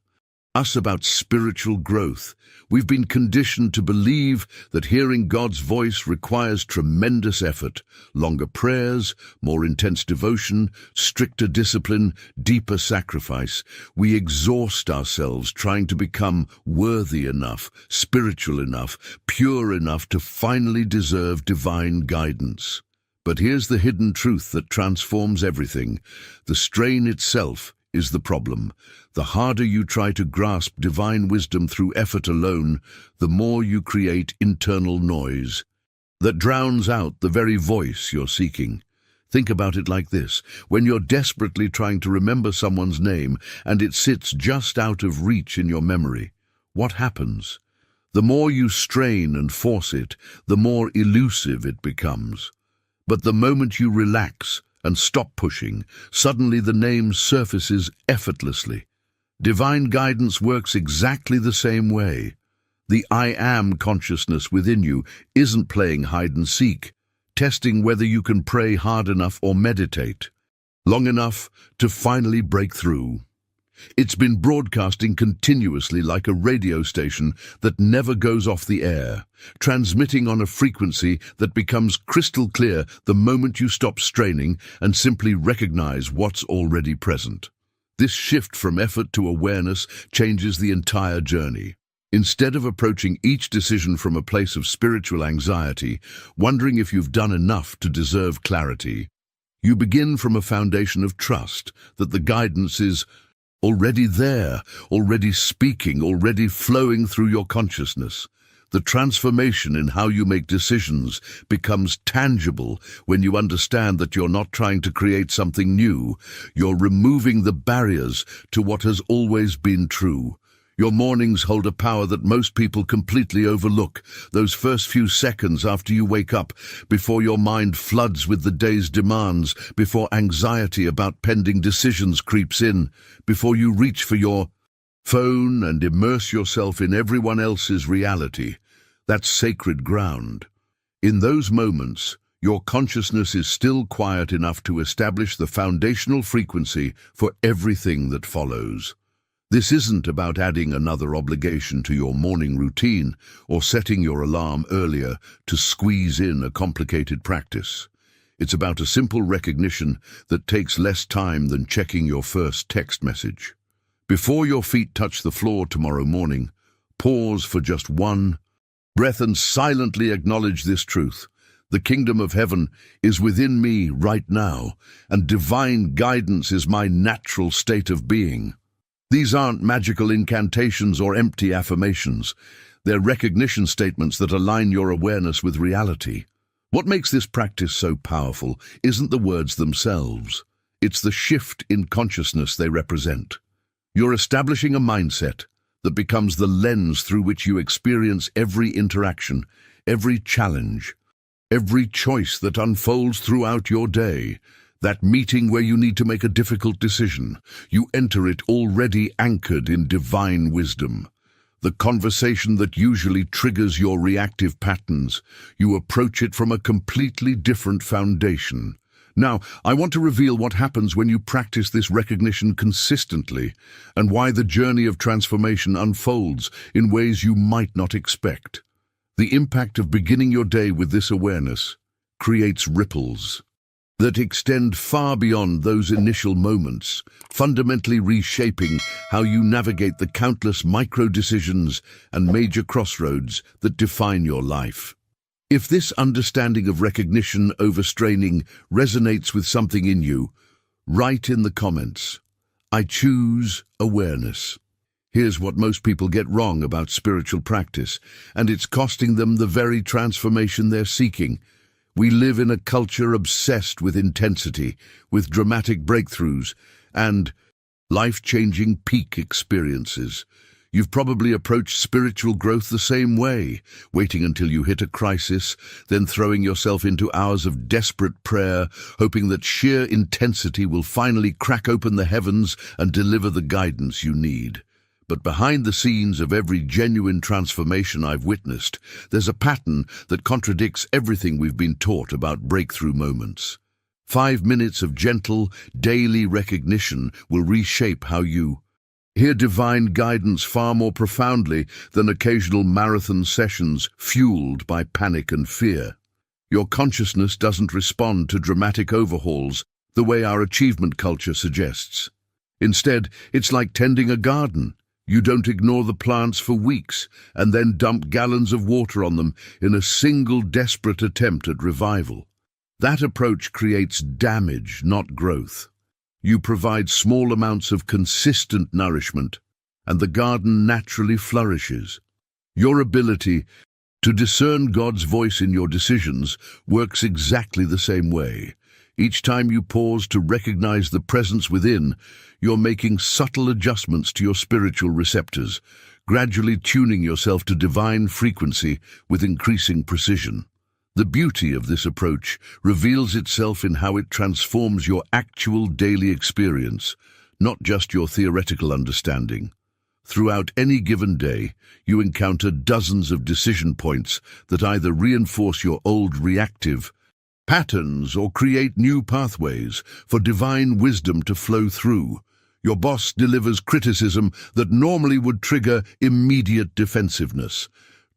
us about spiritual growth. We've been conditioned to believe that hearing God's voice requires tremendous effort, longer prayers, more intense devotion, stricter discipline, deeper sacrifice. We exhaust ourselves trying to become worthy enough, spiritual enough, pure enough to finally deserve divine guidance. But here's the hidden truth that transforms everything. The strain itself is the problem. The harder you try to grasp divine wisdom through effort alone, the more you create internal noise that drowns out the very voice you're seeking. Think about it like this. When you're desperately trying to remember someone's name and it sits just out of reach in your memory, what happens? The more you strain and force it, the more elusive it becomes. But the moment you relax and stop pushing, suddenly the name surfaces effortlessly. Divine guidance works exactly the same way. The I Am consciousness within you isn't playing hide and seek, testing whether you can pray hard enough or meditate long enough to finally break through. It's been broadcasting continuously like a radio station that never goes off the air, transmitting on a frequency that becomes crystal clear the moment you stop straining and simply recognize what's already present. This shift from effort to awareness changes the entire journey. Instead of approaching each decision from a place of spiritual anxiety, wondering if you've done enough to deserve clarity, you begin from a foundation of trust that the guidance is already there, already speaking, already flowing through your consciousness. The transformation in how you make decisions becomes tangible when you understand that you're not trying to create something new. You're removing the barriers to what has always been true. Your mornings hold a power that most people completely overlook. Those first few seconds after you wake up, before your mind floods with the day's demands, before anxiety about pending decisions creeps in, before you reach for your phone and immerse yourself in everyone else's reality. That's sacred ground. In those moments, your consciousness is still quiet enough to establish the foundational frequency for everything that follows. This isn't about adding another obligation to your morning routine or setting your alarm earlier to squeeze in a complicated practice. It's about a simple recognition that takes less time than checking your first text message. Before your feet touch the floor tomorrow morning, pause for just one breath and silently acknowledge this truth. The kingdom of heaven is within me right now, and divine guidance is my natural state of being. These aren't magical incantations or empty affirmations. They're recognition statements that align your awareness with reality. What makes this practice so powerful isn't the words themselves. It's the shift in consciousness they represent. You're establishing a mindset that becomes the lens through which you experience every interaction, every challenge, every choice that unfolds throughout your day. That meeting where you need to make a difficult decision, you enter it already anchored in divine wisdom. The conversation that usually triggers your reactive patterns, you approach it from a completely different foundation. Now, I want to reveal what happens when you practice this recognition consistently and why the journey of transformation unfolds in ways you might not expect. The impact of beginning your day with this awareness creates ripples that extend far beyond those initial moments, fundamentally reshaping how you navigate the countless micro-decisions and major crossroads that define your life. If this understanding of recognition over straining resonates with something in you, write in the comments, "I choose awareness." Here's what most people get wrong about spiritual practice, and it's costing them the very transformation they're seeking. We live in a culture obsessed with intensity, with dramatic breakthroughs, and life-changing peak experiences. You've probably approached spiritual growth the same way, waiting until you hit a crisis, then throwing yourself into hours of desperate prayer, hoping that sheer intensity will finally crack open the heavens and deliver the guidance you need. But behind the scenes of every genuine transformation I've witnessed, there's a pattern that contradicts everything we've been taught about breakthrough moments. 5 minutes of gentle, daily recognition will reshape how you hear divine guidance far more profoundly than occasional marathon sessions fueled by panic and fear. Your consciousness doesn't respond to dramatic overhauls the way our achievement culture suggests. Instead, it's like tending a garden. You don't ignore the plants for weeks and then dump gallons of water on them in a single desperate attempt at revival. That approach creates damage, not growth. You provide small amounts of consistent nourishment, and the garden naturally flourishes. Your ability to discern God's voice in your decisions works exactly the same way. Each time you pause to recognize the presence within, you're making subtle adjustments to your spiritual receptors, gradually tuning yourself to divine frequency with increasing precision. The beauty of this approach reveals itself in how it transforms your actual daily experience, not just your theoretical understanding. Throughout any given day, you encounter dozens of decision points that either reinforce your old reactive patterns or create new pathways for divine wisdom to flow through. Your boss delivers criticism that normally would trigger immediate defensiveness.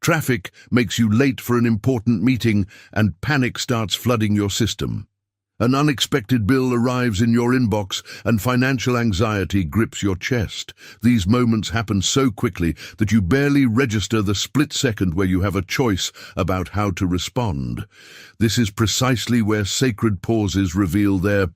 Traffic makes you late for an important meeting, and panic starts flooding your system. An unexpected bill arrives in your inbox, and financial anxiety grips your chest. These moments happen so quickly that you barely register the split second where you have a choice about how to respond. This is precisely where sacred pauses reveal their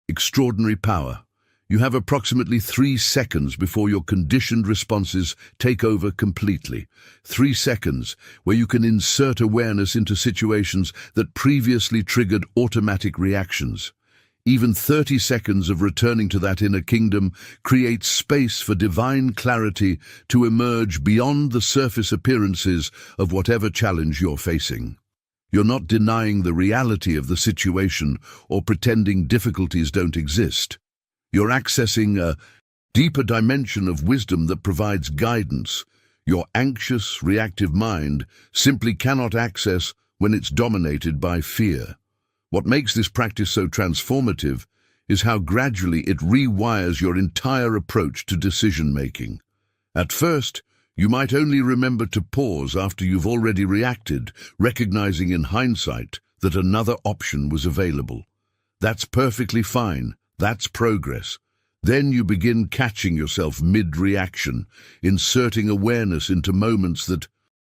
extraordinary power. You have approximately 3 seconds before your conditioned responses take over completely. 3 seconds where you can insert awareness into situations that previously triggered automatic reactions. Even 30 seconds of returning to that inner kingdom creates space for divine clarity to emerge beyond the surface appearances of whatever challenge you're facing. You're not denying the reality of the situation or pretending difficulties don't exist. You're accessing a deeper dimension of wisdom that provides guidance your anxious, reactive mind simply cannot access when it's dominated by fear. What makes this practice so transformative is how gradually it rewires your entire approach to decision-making. At first, you might only remember to pause after you've already reacted, recognizing in hindsight that another option was available. That's perfectly fine. That's progress. Then you begin catching yourself mid-reaction, inserting awareness into moments that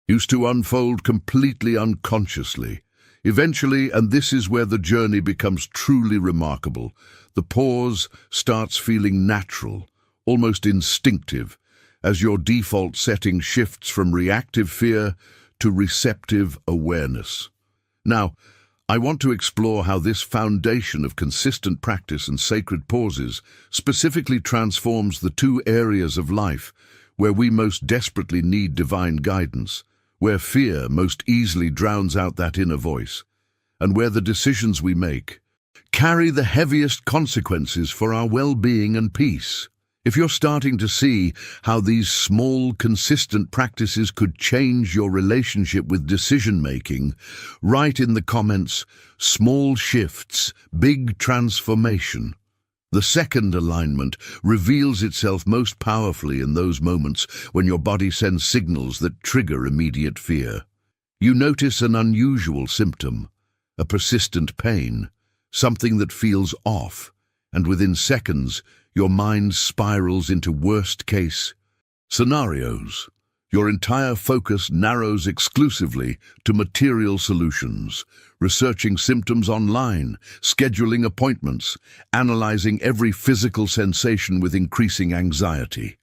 used to unfold completely unconsciously. Eventually, and this is where the journey becomes truly remarkable, the pause starts feeling natural, almost instinctive, as your default setting shifts from reactive fear to receptive awareness. Now, I want to explore how this foundation of consistent practice and sacred pauses specifically transforms the 2 areas of life where we most desperately need divine guidance, where fear most easily drowns out that inner voice, and where the decisions we make carry the heaviest consequences for our well-being and peace. If you're starting to see how these small, consistent practices could change your relationship with decision-making, write in the comments, "Small shifts, big transformation." The second alignment reveals itself most powerfully in those moments when your body sends signals that trigger immediate fear. You notice an unusual symptom, a persistent pain, something that feels off, and within seconds, your mind spirals into worst-case scenarios. Your entire focus narrows exclusively to material solutions, researching symptoms online, scheduling appointments, analyzing every physical sensation with increasing anxiety.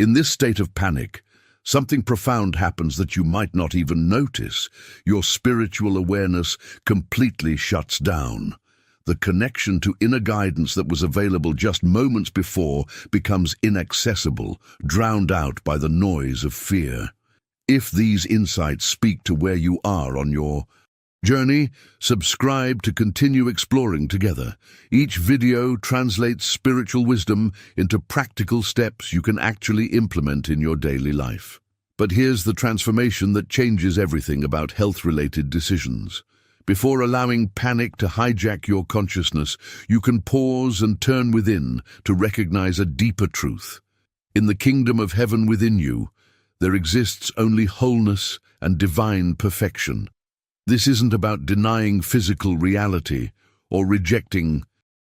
In this state of panic, something profound happens that you might not even notice. Your spiritual awareness completely shuts down. The connection to inner guidance that was available just moments before becomes inaccessible, drowned out by the noise of fear. If these insights speak to where you are on your journey, subscribe to continue exploring together. Each video translates spiritual wisdom into practical steps you can actually implement in your daily life. But here's the transformation that changes everything about health-related decisions. Before allowing panic to hijack your consciousness, you can pause and turn within to recognize a deeper truth. In the kingdom of heaven within you, there exists only wholeness and divine perfection. This isn't about denying physical reality or rejecting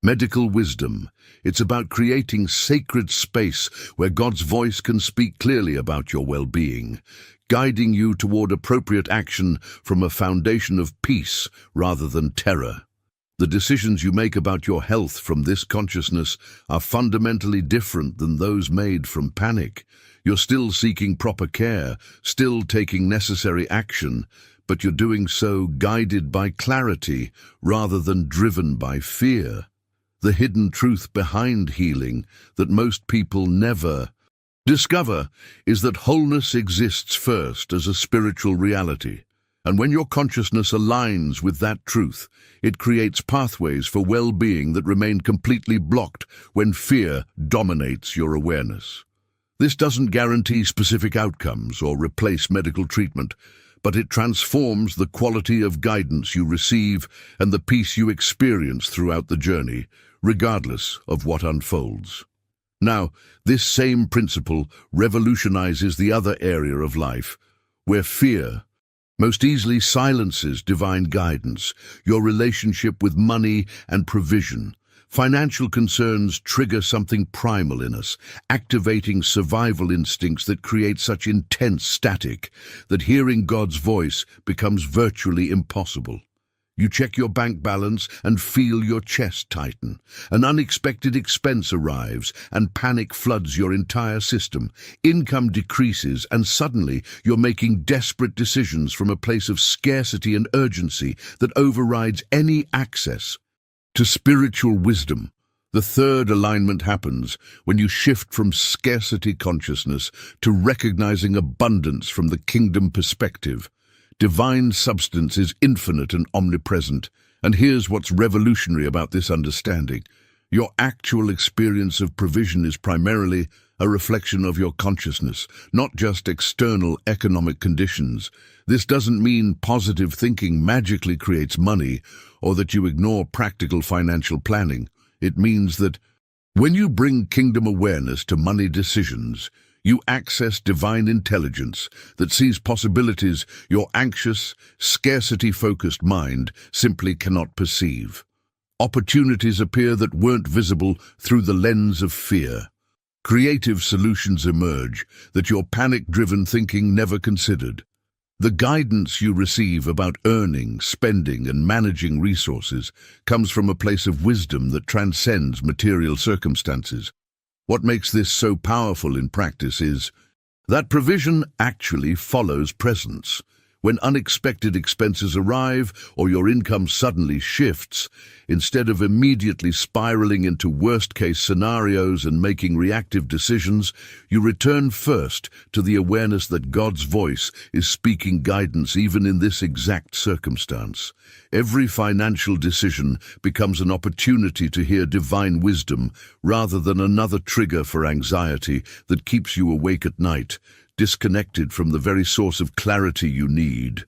medical wisdom. It's about creating sacred space where God's voice can speak clearly about your well-being, guiding you toward appropriate action from a foundation of peace rather than terror. The decisions you make about your health from this consciousness are fundamentally different than those made from panic. You're still seeking proper care, still taking necessary action, but you're doing so guided by clarity rather than driven by fear. The hidden truth behind healing that most people never discover is that wholeness exists first as a spiritual reality. And when your consciousness aligns with that truth, it creates pathways for well-being that remain completely blocked when fear dominates your awareness. This doesn't guarantee specific outcomes or replace medical treatment, but it transforms the quality of guidance you receive and the peace you experience throughout the journey, regardless of what unfolds. Now, this same principle revolutionizes the other area of life, where fear most easily silences divine guidance, your relationship with money and provision. Financial concerns trigger something primal in us, activating survival instincts that create such intense static that hearing God's voice becomes virtually impossible. You check your bank balance and feel your chest tighten. An unexpected expense arrives and panic floods your entire system. Income decreases and suddenly you're making desperate decisions from a place of scarcity and urgency that overrides any access to spiritual wisdom. The third alignment happens when you shift from scarcity consciousness to recognizing abundance from the kingdom perspective. Divine substance is infinite and omnipresent, and here's what's revolutionary about this understanding. Your actual experience of provision is primarily a reflection of your consciousness, not just external economic conditions. This doesn't mean positive thinking magically creates money or that you ignore practical financial planning. It means that when you bring kingdom awareness to money decisions, you access divine intelligence that sees possibilities your anxious, scarcity-focused mind simply cannot perceive. Opportunities appear that weren't visible through the lens of fear. Creative solutions emerge that your panic-driven thinking never considered. The guidance you receive about earning, spending, and managing resources comes from a place of wisdom that transcends material circumstances. What makes this so powerful in practice is that provision actually follows presence. When unexpected expenses arrive or your income suddenly shifts, instead of immediately spiraling into worst-case scenarios and making reactive decisions, you return first to the awareness that God's voice is speaking guidance even in this exact circumstance. Every financial decision becomes an opportunity to hear divine wisdom rather than another trigger for anxiety that keeps you awake at night, disconnected from the very source of clarity you need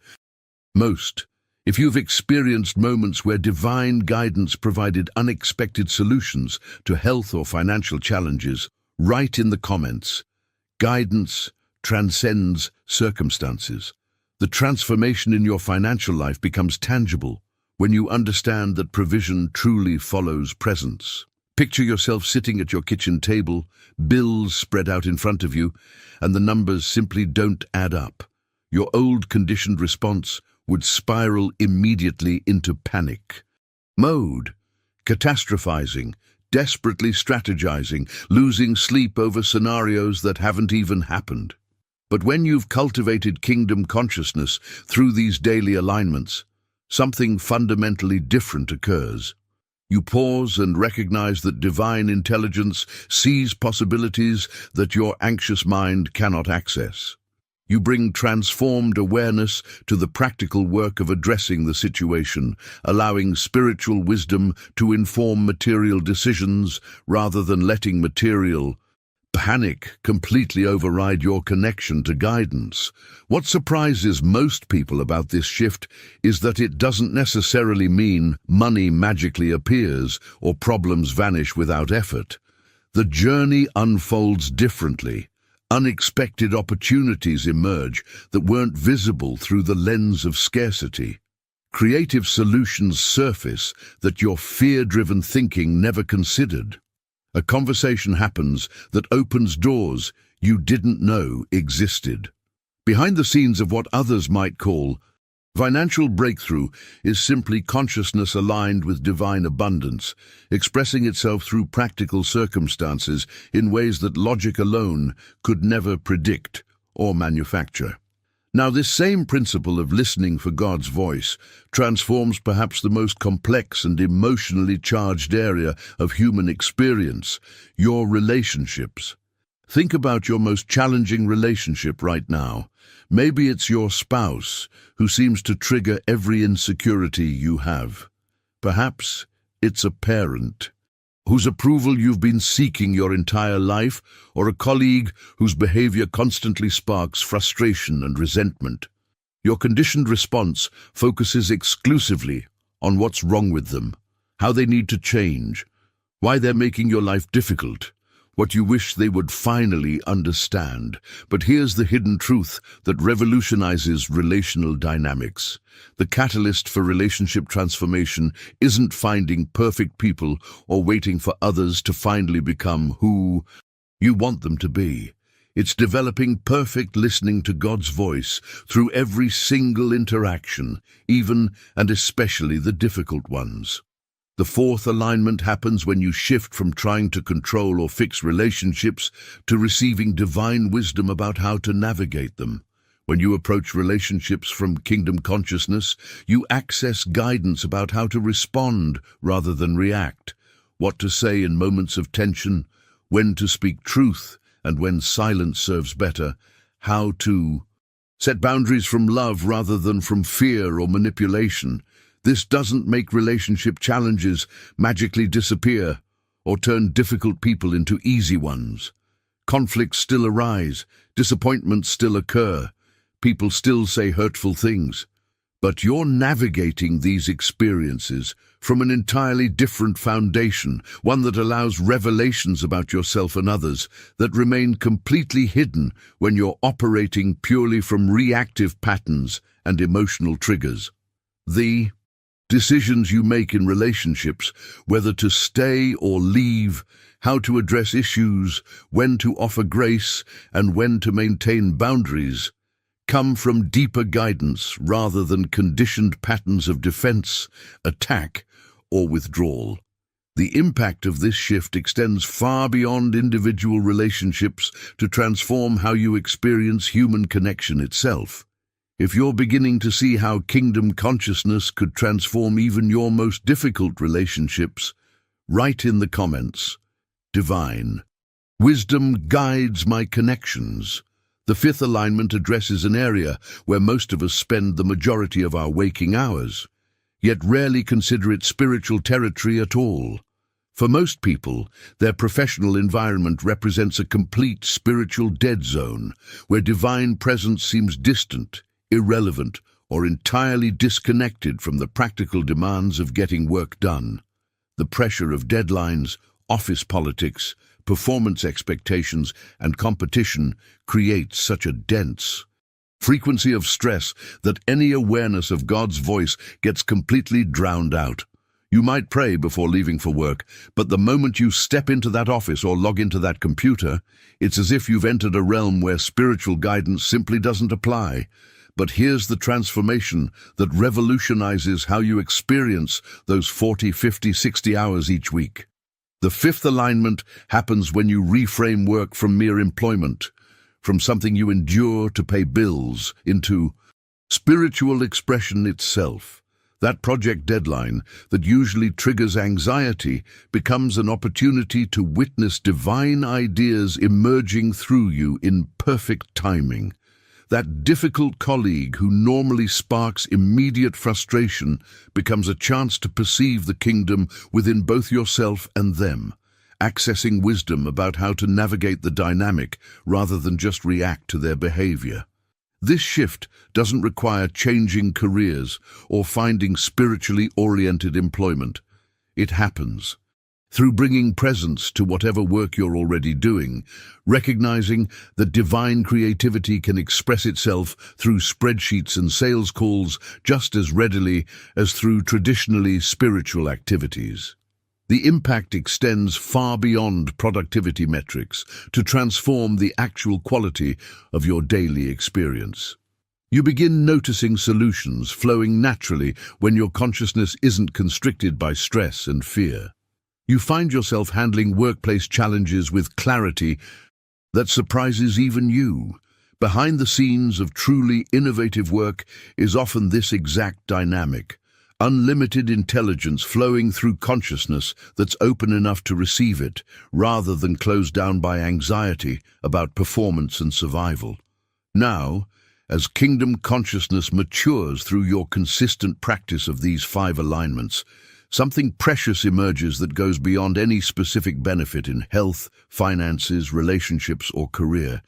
most. If you've experienced moments where divine guidance provided unexpected solutions to health or financial challenges, write in the comments. Guidance transcends circumstances. The transformation in your financial life becomes tangible when you understand that provision truly follows presence. Picture yourself sitting at your kitchen table, bills spread out in front of you, and the numbers simply don't add up. Your old conditioned response would spiral immediately into panic mode, catastrophizing, desperately strategizing, losing sleep over scenarios that haven't even happened. But when you've cultivated kingdom consciousness through these daily alignments, something fundamentally different occurs. You pause and recognize that divine intelligence sees possibilities that your anxious mind cannot access. You bring transformed awareness to the practical work of addressing the situation, allowing spiritual wisdom to inform material decisions rather than letting material panic completely override your connection to guidance. What surprises most people about this shift is that it doesn't necessarily mean money magically appears or problems vanish without effort. The journey unfolds differently. Unexpected opportunities emerge that weren't visible through the lens of scarcity. Creative solutions surface that your fear-driven thinking never considered. A conversation happens that opens doors you didn't know existed. Behind the scenes of what others might call Financial breakthrough is simply consciousness aligned with divine abundance, expressing itself through practical circumstances in ways that logic alone could never predict or manufacture. Now, this same principle of listening for God's voice transforms perhaps the most complex and emotionally charged area of human experience, your relationships. Think about your most challenging relationship right now. Maybe it's your spouse who seems to trigger every insecurity you have. Perhaps it's a parent whose approval you've been seeking your entire life, or a colleague whose behavior constantly sparks frustration and resentment. Your conditioned response focuses exclusively on what's wrong with them, how they need to change, why they're making your life difficult, what you wish they would finally understand. But here's the hidden truth that revolutionizes relational dynamics. The catalyst for relationship transformation isn't finding perfect people or waiting for others to finally become who you want them to be. It's developing perfect listening to God's voice through every single interaction, even and especially the difficult ones. The fourth alignment happens when you shift from trying to control or fix relationships to receiving divine wisdom about how to navigate them. When you approach relationships from kingdom consciousness, you access guidance about how to respond rather than react, what to say in moments of tension, when to speak truth, and when silence serves better, how to set boundaries from love rather than from fear or manipulation. This doesn't make relationship challenges magically disappear or turn difficult people into easy ones. Conflicts still arise, disappointments still occur, people still say hurtful things. But you're navigating these experiences from an entirely different foundation, one that allows revelations about yourself and others that remain completely hidden when you're operating purely from reactive patterns and emotional triggers. The decisions you make in relationships, whether to stay or leave, how to address issues, when to offer grace, and when to maintain boundaries, come from deeper guidance rather than conditioned patterns of defense, attack, or withdrawal. The impact of this shift extends far beyond individual relationships to transform how you experience human connection itself. If you're beginning to see how kingdom consciousness could transform even your most difficult relationships, write in the comments, "Divine wisdom guides my connections." The fifth alignment addresses an area where most of us spend the majority of our waking hours, yet rarely consider it spiritual territory at all. For most people, their professional environment represents a complete spiritual dead zone, where divine presence seems distant, irrelevant, or entirely disconnected from the practical demands of getting work done. The pressure of deadlines, office politics, performance expectations, and competition creates such a dense frequency of stress that any awareness of God's voice gets completely drowned out. You might pray before leaving for work, but the moment you step into that office or log into that computer, it's as if you've entered a realm where spiritual guidance simply doesn't apply. But here's the transformation that revolutionizes how you experience those 40, 50, 60 hours each week. The fifth alignment happens when you reframe work from mere employment, from something you endure to pay bills, into spiritual expression itself. That project deadline that usually triggers anxiety becomes an opportunity to witness divine ideas emerging through you in perfect timing. That difficult colleague who normally sparks immediate frustration becomes a chance to perceive the kingdom within both yourself and them, accessing wisdom about how to navigate the dynamic rather than just react to their behavior. This shift doesn't require changing careers or finding spiritually oriented employment. It happens through bringing presence to whatever work you're already doing, recognizing that divine creativity can express itself through spreadsheets and sales calls just as readily as through traditionally spiritual activities. The impact extends far beyond productivity metrics to transform the actual quality of your daily experience. You begin noticing solutions flowing naturally when your consciousness isn't constricted by stress and fear. You find yourself handling workplace challenges with clarity that surprises even you. Behind the scenes of truly innovative work is often this exact dynamic: unlimited intelligence flowing through consciousness that's open enough to receive it, rather than closed down by anxiety about performance and survival. Now, as kingdom consciousness matures through your consistent practice of these 5 alignments, something precious emerges that goes beyond any specific benefit in health, finances, relationships, or career.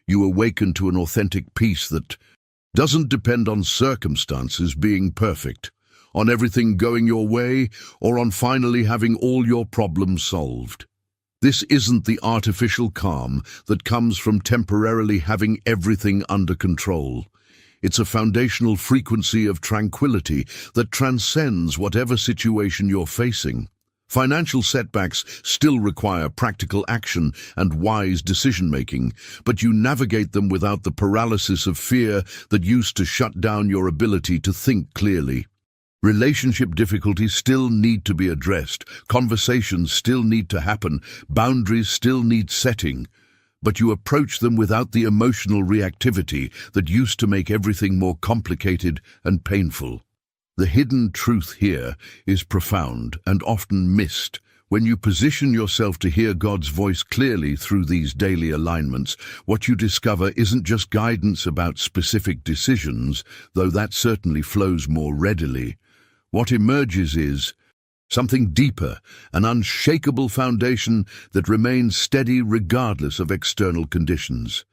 You awaken to an authentic peace that doesn't depend on circumstances being perfect, on everything going your way, or on finally having all your problems solved. This isn't the artificial calm that comes from temporarily having everything under control. It's a foundational frequency of tranquility that transcends whatever situation you're facing. Financial setbacks still require practical action and wise decision-making, but you navigate them without the paralysis of fear that used to shut down your ability to think clearly. Relationship difficulties still need to be addressed, conversations still need to happen, boundaries still need setting, but you approach them without the emotional reactivity that used to make everything more complicated and painful. The hidden truth here is profound and often missed. When you position yourself to hear God's voice clearly through these daily alignments, what you discover isn't just guidance about specific decisions, though that certainly flows more readily. What emerges is something deeper, an unshakable foundation that remains steady regardless of external conditions.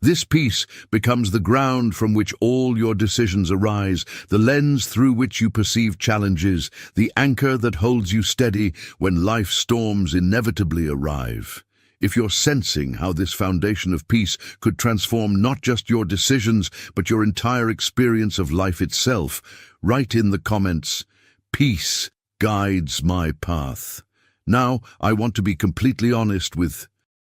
This peace becomes the ground from which all your decisions arise, the lens through which you perceive challenges, the anchor that holds you steady when life's storms inevitably arrive. If you're sensing how this foundation of peace could transform not just your decisions, but your entire experience of life itself, write in the comments, "Peace guides my path." Now, I want to be completely honest with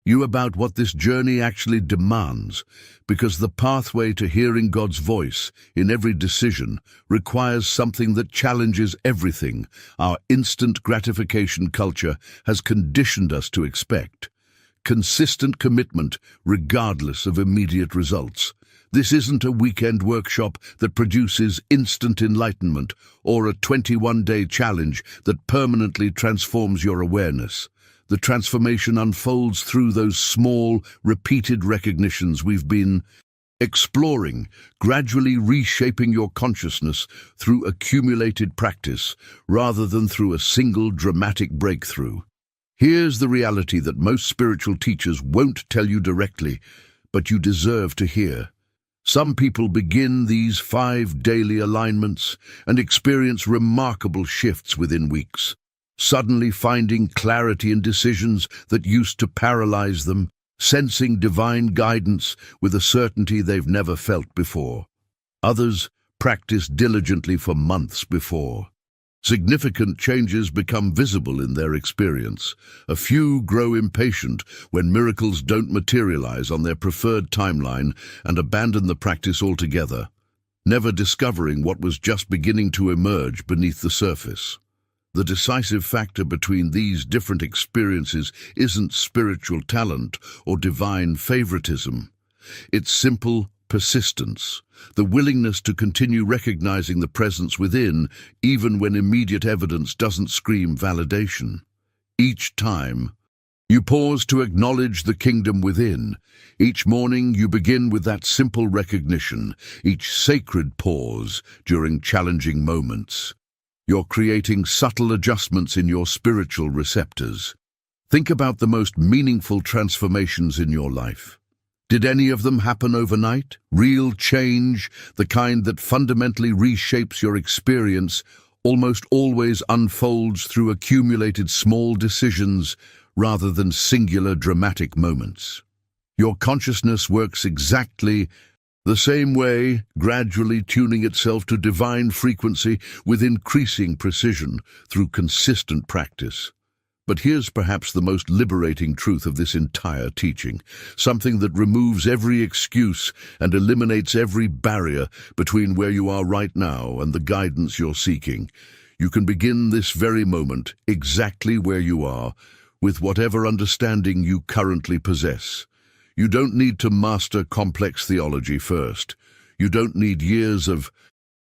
you about what this journey actually demands, because the pathway to hearing God's voice in every decision requires something that challenges everything our instant gratification culture has conditioned us to expect: consistent commitment regardless of immediate results. This isn't a weekend workshop that produces instant enlightenment or a 21-day challenge that permanently transforms your awareness. The transformation unfolds through those small, repeated recognitions we've been exploring, gradually reshaping your consciousness through accumulated practice rather than through a single dramatic breakthrough. Here's the reality that most spiritual teachers won't tell you directly, but you deserve to hear. Some people begin these 5 daily alignments and experience remarkable shifts within weeks, suddenly finding clarity in decisions that used to paralyze them, sensing divine guidance with a certainty they've never felt before. Others practice diligently for months before significant changes become visible in their experience. A few grow impatient when miracles don't materialize on their preferred timeline and abandon the practice altogether, never discovering what was just beginning to emerge beneath the surface. The decisive factor between these different experiences isn't spiritual talent or divine favoritism. It's simple persistence, the willingness to continue recognizing the presence within, even when immediate evidence doesn't scream validation. Each time, you pause to acknowledge the kingdom within. Each morning, you begin with that simple recognition, each sacred pause during challenging moments. You're creating subtle adjustments in your spiritual receptors. Think about the most meaningful transformations in your life. Did any of them happen overnight? Real change, the kind that fundamentally reshapes your experience, almost always unfolds through accumulated small decisions rather than singular dramatic moments. Your consciousness works exactly the same way, gradually tuning itself to divine frequency with increasing precision through consistent practice. But here's perhaps the most liberating truth of this entire teaching, something that removes every excuse and eliminates every barrier between where you are right now and the guidance you're seeking. You can begin this very moment, exactly where you are, with whatever understanding you currently possess. You don't need to master complex theology first. You don't need years of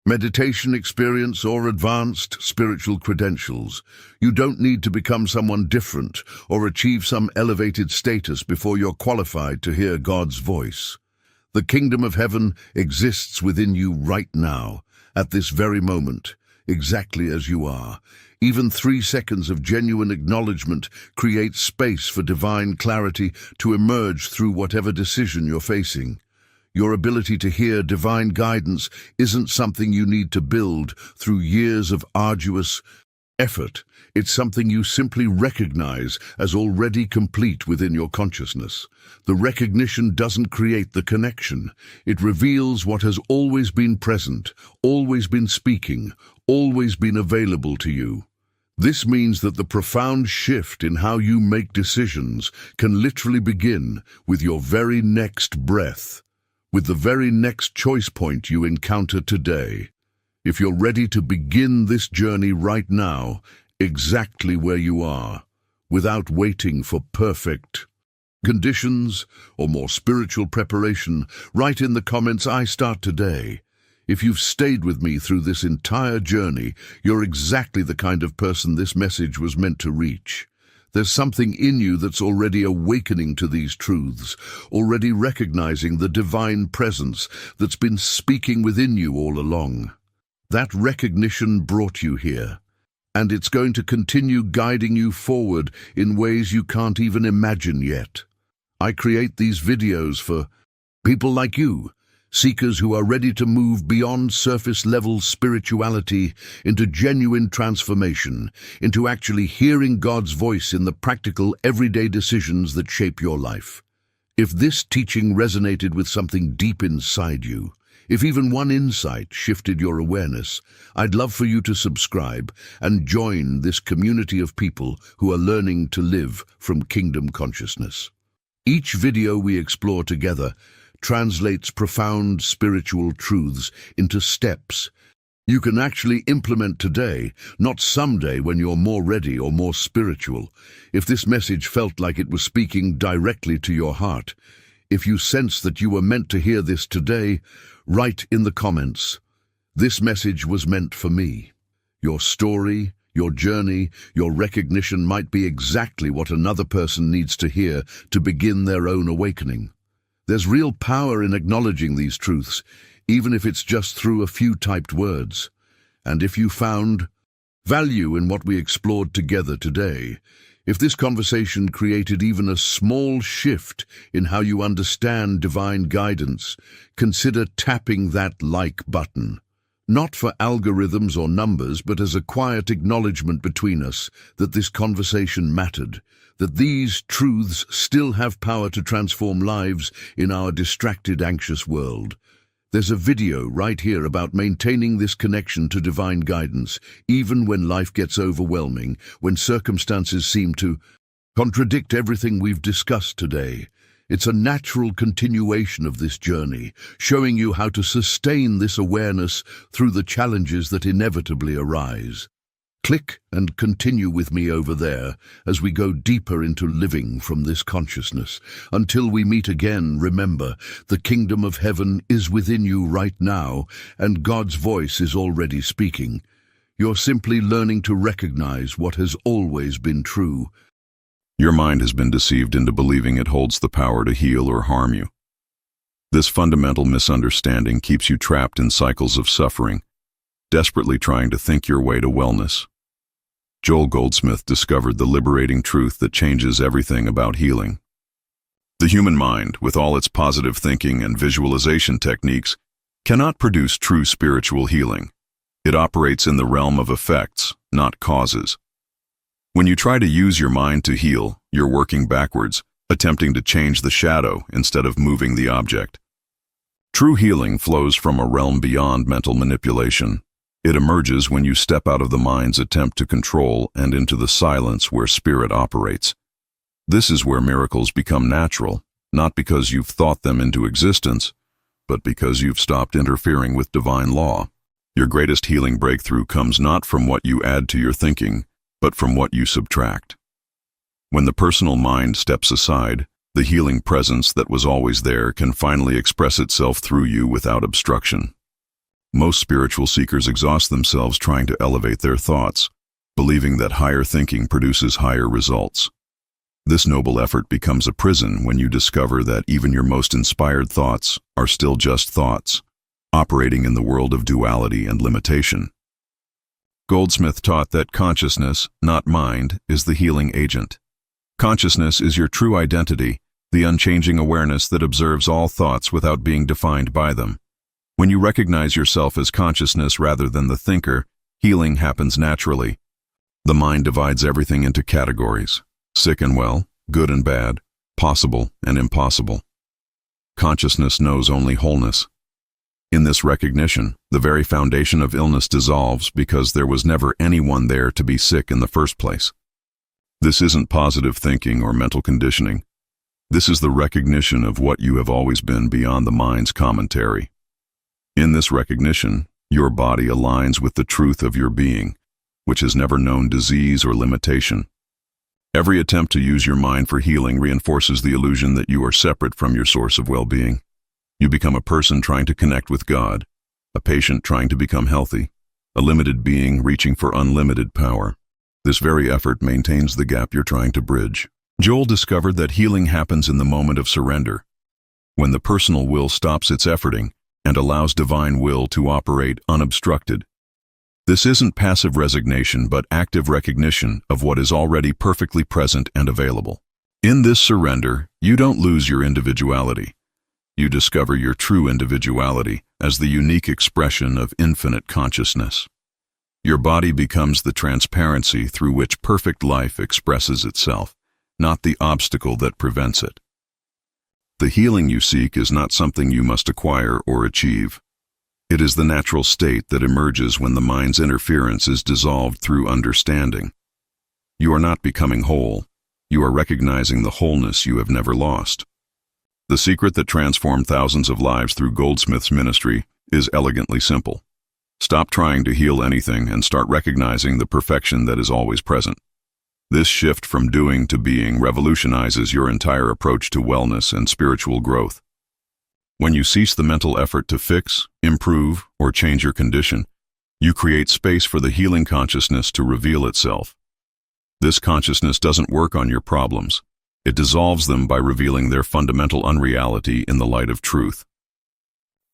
meditation experience or advanced spiritual credentials. You don't need to become someone different or achieve some elevated status before you're qualified to hear God's voice. The kingdom of heaven exists within you right now, at this very moment, exactly as you are. Even 3 seconds of genuine acknowledgement creates space for divine clarity to emerge through whatever decision you're facing. Your ability to hear divine guidance isn't something you need to build through years of arduous effort. It's something you simply recognize as already complete within your consciousness. The recognition doesn't create the connection. It reveals what has always been present, always been speaking, always been available to you. This means that the profound shift in how you make decisions can literally begin with your very next breath, with the very next choice point you encounter today. If you're ready to begin this journey right now, exactly where you are, without waiting for perfect conditions or more spiritual preparation, write in the comments, "I start today." If you've stayed with me through this entire journey, you're exactly the kind of person this message was meant to reach. There's something in you that's already awakening to these truths, already recognizing the divine presence that's been speaking within you all along. That recognition brought you here, and it's going to continue guiding you forward in ways you can't even imagine yet. I create these videos for people like you, seekers who are ready to move beyond surface-level spirituality into genuine transformation, into actually hearing God's voice in the practical, everyday decisions that shape your life. If this teaching resonated with something deep inside you, if even one insight shifted your awareness, I'd love for you to subscribe and join this community of people who are learning to live from kingdom consciousness. Each video we explore together translates profound spiritual truths into steps you can actually implement today, not someday when you're more ready or more spiritual. If this message felt like it was speaking directly to your heart, if you sense that you were meant to hear this today, write in the comments, "This message was meant for me." Your story, your journey, your recognition might be exactly what another person needs to hear to begin their own awakening. There's real power in acknowledging these truths, even if it's just through a few typed words. And if you found value in what we explored together today, if this conversation created even a small shift in how you understand divine guidance, consider tapping that like button. Not for algorithms or numbers, but as a quiet acknowledgement between us that this conversation mattered, that these truths still have power to transform lives in our distracted, anxious world. There's a video right here about maintaining this connection to divine guidance, even when life gets overwhelming, when circumstances seem to contradict everything we've discussed today. It's a natural continuation of this journey, showing you how to sustain this awareness through the challenges that inevitably arise. Click and continue with me over there as we go deeper into living from this consciousness. Until we meet again, remember, the kingdom of heaven is within you right now, and God's voice is already speaking. You're simply learning to recognize what has always been true. Your mind has been deceived into believing it holds the power to heal or harm you. This fundamental misunderstanding keeps you trapped in cycles of suffering, desperately trying to think your way to wellness. Joel Goldsmith discovered the liberating truth that changes everything about healing. The human mind, with all its positive thinking and visualization techniques, cannot produce true spiritual healing. It operates in the realm of effects, not causes. When you try to use your mind to heal, you're working backwards, attempting to change the shadow instead of moving the object. True healing flows from a realm beyond mental manipulation. It emerges when you step out of the mind's attempt to control and into the silence where spirit operates. This is where miracles become natural, not because you've thought them into existence, but because you've stopped interfering with divine law. Your greatest healing breakthrough comes not from what you add to your thinking, but from what you subtract. When the personal mind steps aside, the healing presence that was always there can finally express itself through you without obstruction. Most spiritual seekers exhaust themselves trying to elevate their thoughts, believing that higher thinking produces higher results. This noble effort becomes a prison when you discover that even your most inspired thoughts are still just thoughts, operating in the world of duality and limitation. Goldsmith taught that consciousness, not mind, is the healing agent. Consciousness is your true identity, the unchanging awareness that observes all thoughts without being defined by them. When you recognize yourself as consciousness rather than the thinker, healing happens naturally. The mind divides everything into categories: sick and well, good and bad, possible and impossible. Consciousness knows only wholeness. In this recognition, the very foundation of illness dissolves because there was never anyone there to be sick in the first place. This isn't positive thinking or mental conditioning. This is the recognition of what you have always been beyond the mind's commentary. In this recognition, your body aligns with the truth of your being, which has never known disease or limitation. Every attempt to use your mind for healing reinforces the illusion that you are separate from your source of well-being. You become a person trying to connect with God, a patient trying to become healthy, a limited being reaching for unlimited power. This very effort maintains the gap you're trying to bridge. Joel discovered that healing happens in the moment of surrender, when the personal will stops its efforting and allows divine will to operate unobstructed. This isn't passive resignation, but active recognition of what is already perfectly present and available. In this surrender, you don't lose your individuality. You discover your true individuality as the unique expression of infinite consciousness. Your body becomes the transparency through which perfect life expresses itself, not the obstacle that prevents it. The healing you seek is not something you must acquire or achieve. It is the natural state that emerges when the mind's interference is dissolved through understanding. You are not becoming whole. You are recognizing the wholeness you have never lost. The secret that transformed thousands of lives through Goldsmith's ministry is elegantly simple. Stop trying to heal anything and start recognizing the perfection that is always present. This shift from doing to being revolutionizes your entire approach to wellness and spiritual growth. When you cease the mental effort to fix, improve, or change your condition, you create space for the healing consciousness to reveal itself. This consciousness doesn't work on your problems. It dissolves them by revealing their fundamental unreality in the light of truth.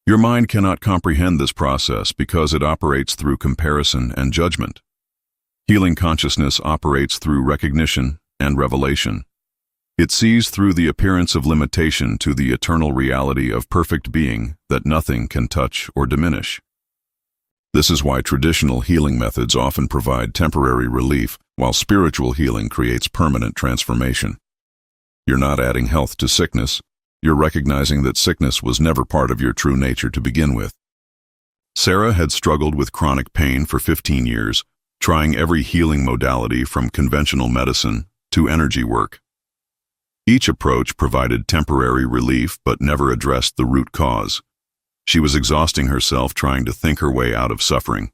Your mind cannot comprehend this process because it operates through comparison and judgment. Healing consciousness operates through recognition and revelation. It sees through the appearance of limitation to the eternal reality of perfect being that nothing can touch or diminish. This is why traditional healing methods often provide temporary relief, while spiritual healing creates permanent transformation. You're not adding health to sickness. You're recognizing that sickness was never part of your true nature to begin with. Sarah had struggled with chronic pain for 15 years, trying every healing modality from conventional medicine to energy work. Each approach provided temporary relief but never addressed the root cause. She was exhausting herself trying to think her way out of suffering.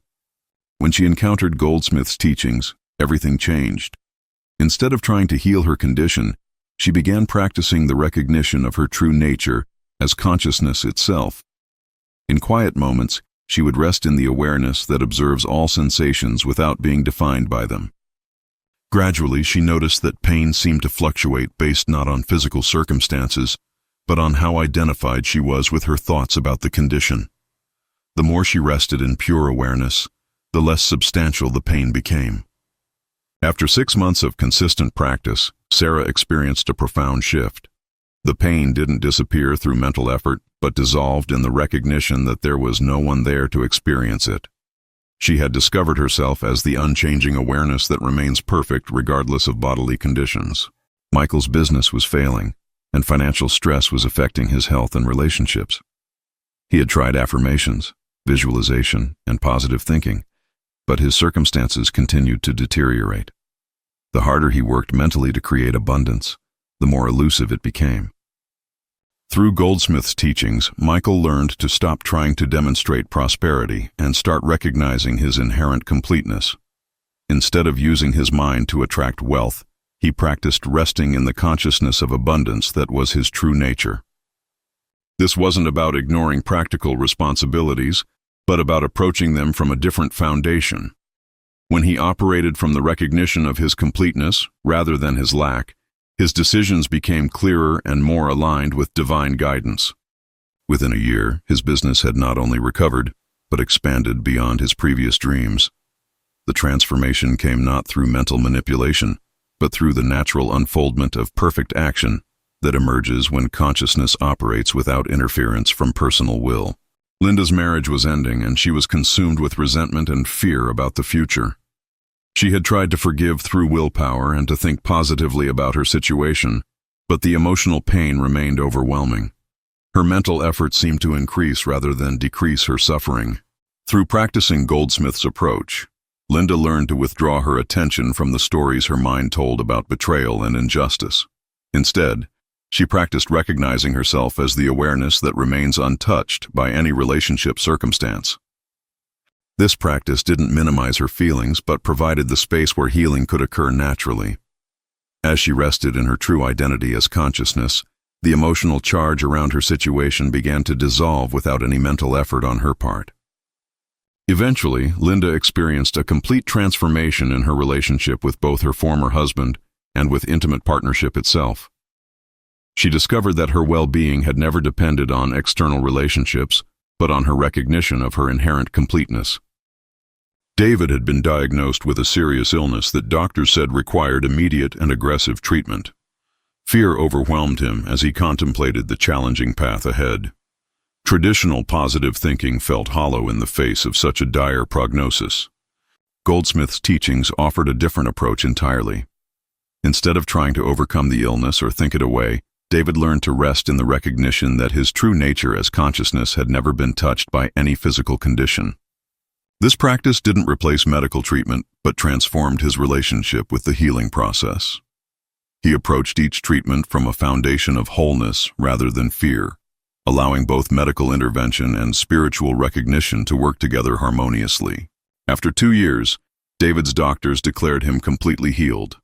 When she encountered Goldsmith's teachings, everything changed. Instead of trying to heal her condition, she began practicing the recognition of her true nature as consciousness itself. In quiet moments, she would rest in the awareness that observes all sensations without being defined by them. Gradually, she noticed that pain seemed to fluctuate based not on physical circumstances, but on how identified she was with her thoughts about the condition. The more she rested in pure awareness, the less substantial the pain became. After 6 months of consistent practice, Sarah experienced a profound shift. The pain didn't disappear through mental effort, but dissolved in the recognition that there was no one there to experience it. She had discovered herself as the unchanging awareness that remains perfect regardless of bodily conditions. Michael's business was failing, and financial stress was affecting his health and relationships. He had tried affirmations, visualization, and positive thinking, but his circumstances continued to deteriorate. The harder he worked mentally to create abundance, the more elusive it became. Through Goldsmith's teachings, Michael learned to stop trying to demonstrate prosperity and start recognizing his inherent completeness. Instead of using his mind to attract wealth, he practiced resting in the consciousness of abundance that was his true nature. This wasn't about ignoring practical responsibilities, but about approaching them from a different foundation. When he operated from the recognition of his completeness rather than his lack, his decisions became clearer and more aligned with divine guidance. Within a year, his business had not only recovered, but expanded beyond his previous dreams. The transformation came not through mental manipulation, but through the natural unfoldment of perfect action that emerges when consciousness operates without interference from personal will. Linda's marriage was ending, and she was consumed with resentment and fear about the future. She had tried to forgive through willpower and to think positively about her situation, but the emotional pain remained overwhelming. Her mental effort seemed to increase rather than decrease her suffering. Through practicing Goldsmith's approach, Linda learned to withdraw her attention from the stories her mind told about betrayal and injustice. Instead, she practiced recognizing herself as the awareness that remains untouched by any relationship circumstance. This practice didn't minimize her feelings, but provided the space where healing could occur naturally. As she rested in her true identity as consciousness, the emotional charge around her situation began to dissolve without any mental effort on her part. Eventually, Linda experienced a complete transformation in her relationship with both her former husband and with intimate partnership itself. She discovered that her well-being had never depended on external relationships, but on her recognition of her inherent completeness. David had been diagnosed with a serious illness that doctors said required immediate and aggressive treatment. Fear overwhelmed him as he contemplated the challenging path ahead. Traditional positive thinking felt hollow in the face of such a dire prognosis. Goldsmith's teachings offered a different approach entirely. Instead of trying to overcome the illness or think it away, David learned to rest in the recognition that his true nature as consciousness had never been touched by any physical condition. This practice didn't replace medical treatment, but transformed his relationship with the healing process. He approached each treatment from a foundation of wholeness rather than fear, allowing both medical intervention and spiritual recognition to work together harmoniously. After 2 years, David's doctors declared him completely healed.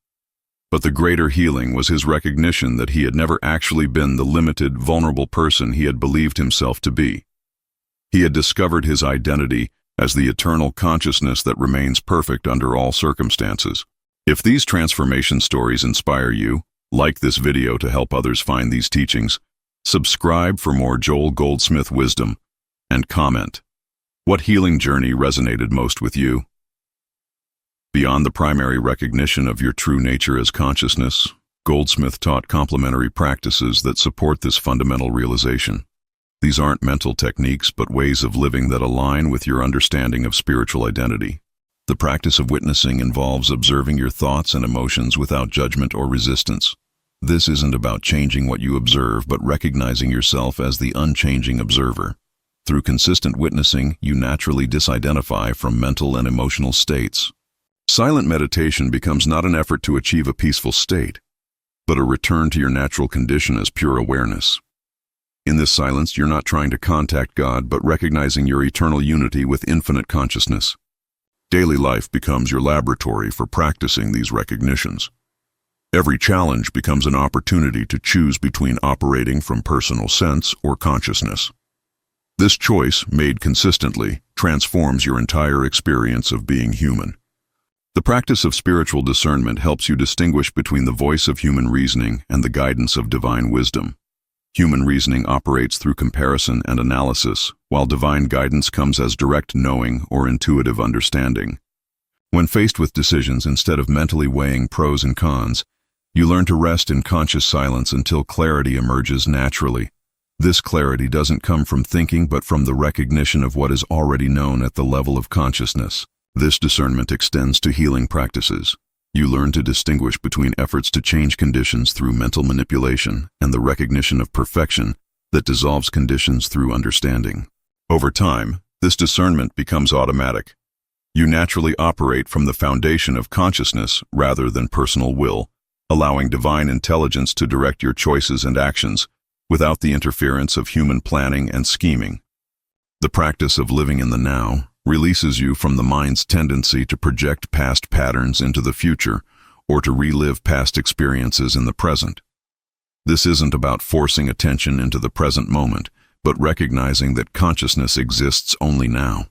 But the greater healing was his recognition that he had never actually been the limited, vulnerable person he had believed himself to be. He had discovered his identity as the eternal consciousness that remains perfect under all circumstances. If these transformation stories inspire you, like this video to help others find these teachings, subscribe for more Joel Goldsmith wisdom, and comment. What healing journey resonated most with you? Beyond the primary recognition of your true nature as consciousness, Goldsmith taught complementary practices that support this fundamental realization. These aren't mental techniques, but ways of living that align with your understanding of spiritual identity. The practice of witnessing involves observing your thoughts and emotions without judgment or resistance. This isn't about changing what you observe, but recognizing yourself as the unchanging observer. Through consistent witnessing, you naturally disidentify from mental and emotional states. Silent meditation becomes not an effort to achieve a peaceful state, but a return to your natural condition as pure awareness. In this silence, you're not trying to contact God, but recognizing your eternal unity with infinite consciousness. Daily life becomes your laboratory for practicing these recognitions. Every challenge becomes an opportunity to choose between operating from personal sense or consciousness. This choice, made consistently, transforms your entire experience of being human. The practice of spiritual discernment helps you distinguish between the voice of human reasoning and the guidance of divine wisdom. Human reasoning operates through comparison and analysis, while divine guidance comes as direct knowing or intuitive understanding. When faced with decisions, instead of mentally weighing pros and cons, you learn to rest in conscious silence until clarity emerges naturally. This clarity doesn't come from thinking, but from the recognition of what is already known at the level of consciousness. This discernment extends to healing practices. You learn to distinguish between efforts to change conditions through mental manipulation and the recognition of perfection that dissolves conditions through understanding. Over time, this discernment becomes automatic. You naturally operate from the foundation of consciousness rather than personal will, allowing divine intelligence to direct your choices and actions without the interference of human planning and scheming. The practice of living in the now releases you from the mind's tendency to project past patterns into the future or to relive past experiences in the present. This isn't about forcing attention into the present moment, but recognizing that consciousness exists only now.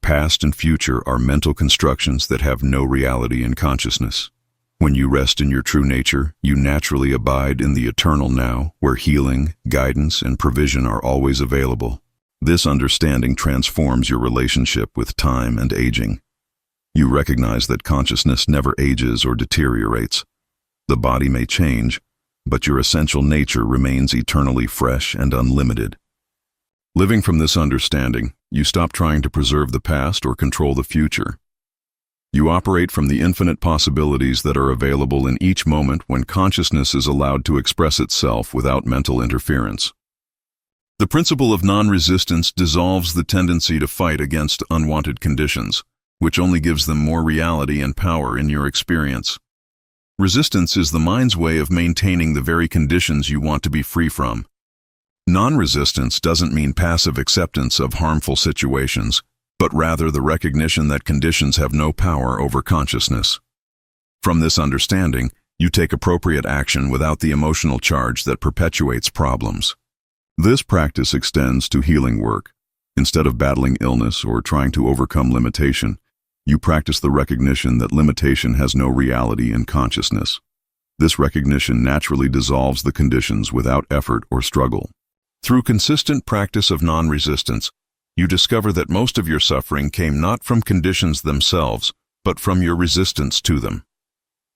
Past and future are mental constructions that have no reality in consciousness. When you rest in your true nature, you naturally abide in the eternal now, where healing, guidance, and provision are always available. This understanding transforms your relationship with time and aging. You recognize that consciousness never ages or deteriorates. The body may change, but your essential nature remains eternally fresh and unlimited. Living from this understanding, you stop trying to preserve the past or control the future. You operate from the infinite possibilities that are available in each moment when consciousness is allowed to express itself without mental interference. The principle of non-resistance dissolves the tendency to fight against unwanted conditions, which only gives them more reality and power in your experience. Resistance is the mind's way of maintaining the very conditions you want to be free from. Non-resistance doesn't mean passive acceptance of harmful situations, but rather the recognition that conditions have no power over consciousness. From this understanding, you take appropriate action without the emotional charge that perpetuates problems. This practice extends to healing work. Instead of battling illness or trying to overcome limitation, you practice the recognition that limitation has no reality in consciousness. This recognition naturally dissolves the conditions without effort or struggle. Through consistent practice of non-resistance, you discover that most of your suffering came not from conditions themselves, but from your resistance to them.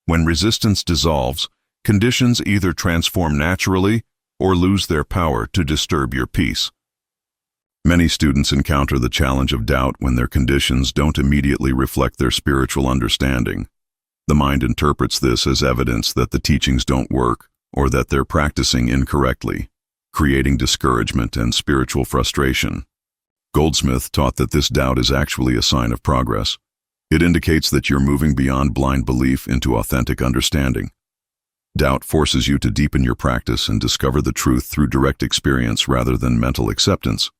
When resistance dissolves, conditions either transform naturally or lose their power to disturb your peace. Many students encounter the challenge of doubt when their conditions don't immediately reflect their spiritual understanding. The mind interprets this as evidence that the teachings don't work or that they're practicing incorrectly, creating discouragement and spiritual frustration. Goldsmith taught that this doubt is actually a sign of progress. It indicates that you're moving beyond blind belief into authentic understanding. Doubt forces you to deepen your practice and discover the truth through direct experience rather than mental acceptance.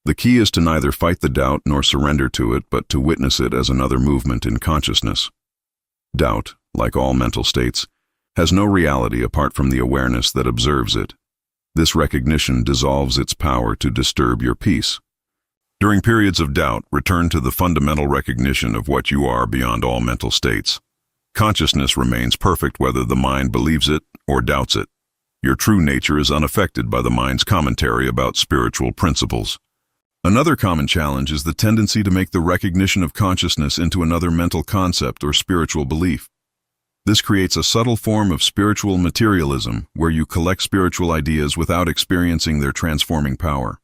The key is to neither fight the doubt nor surrender to it, but to witness it as another movement in consciousness. Doubt, like all mental states, has no reality apart from the awareness that observes it. This recognition dissolves its power to disturb your peace. During periods of doubt, return to the fundamental recognition of what you are beyond all mental states. Consciousness remains perfect whether the mind believes it or doubts it. Your true nature is unaffected by the mind's commentary about spiritual principles. Another common challenge is the tendency to make the recognition of consciousness into another mental concept or spiritual belief. This creates a subtle form of spiritual materialism where you collect spiritual ideas without experiencing their transforming power.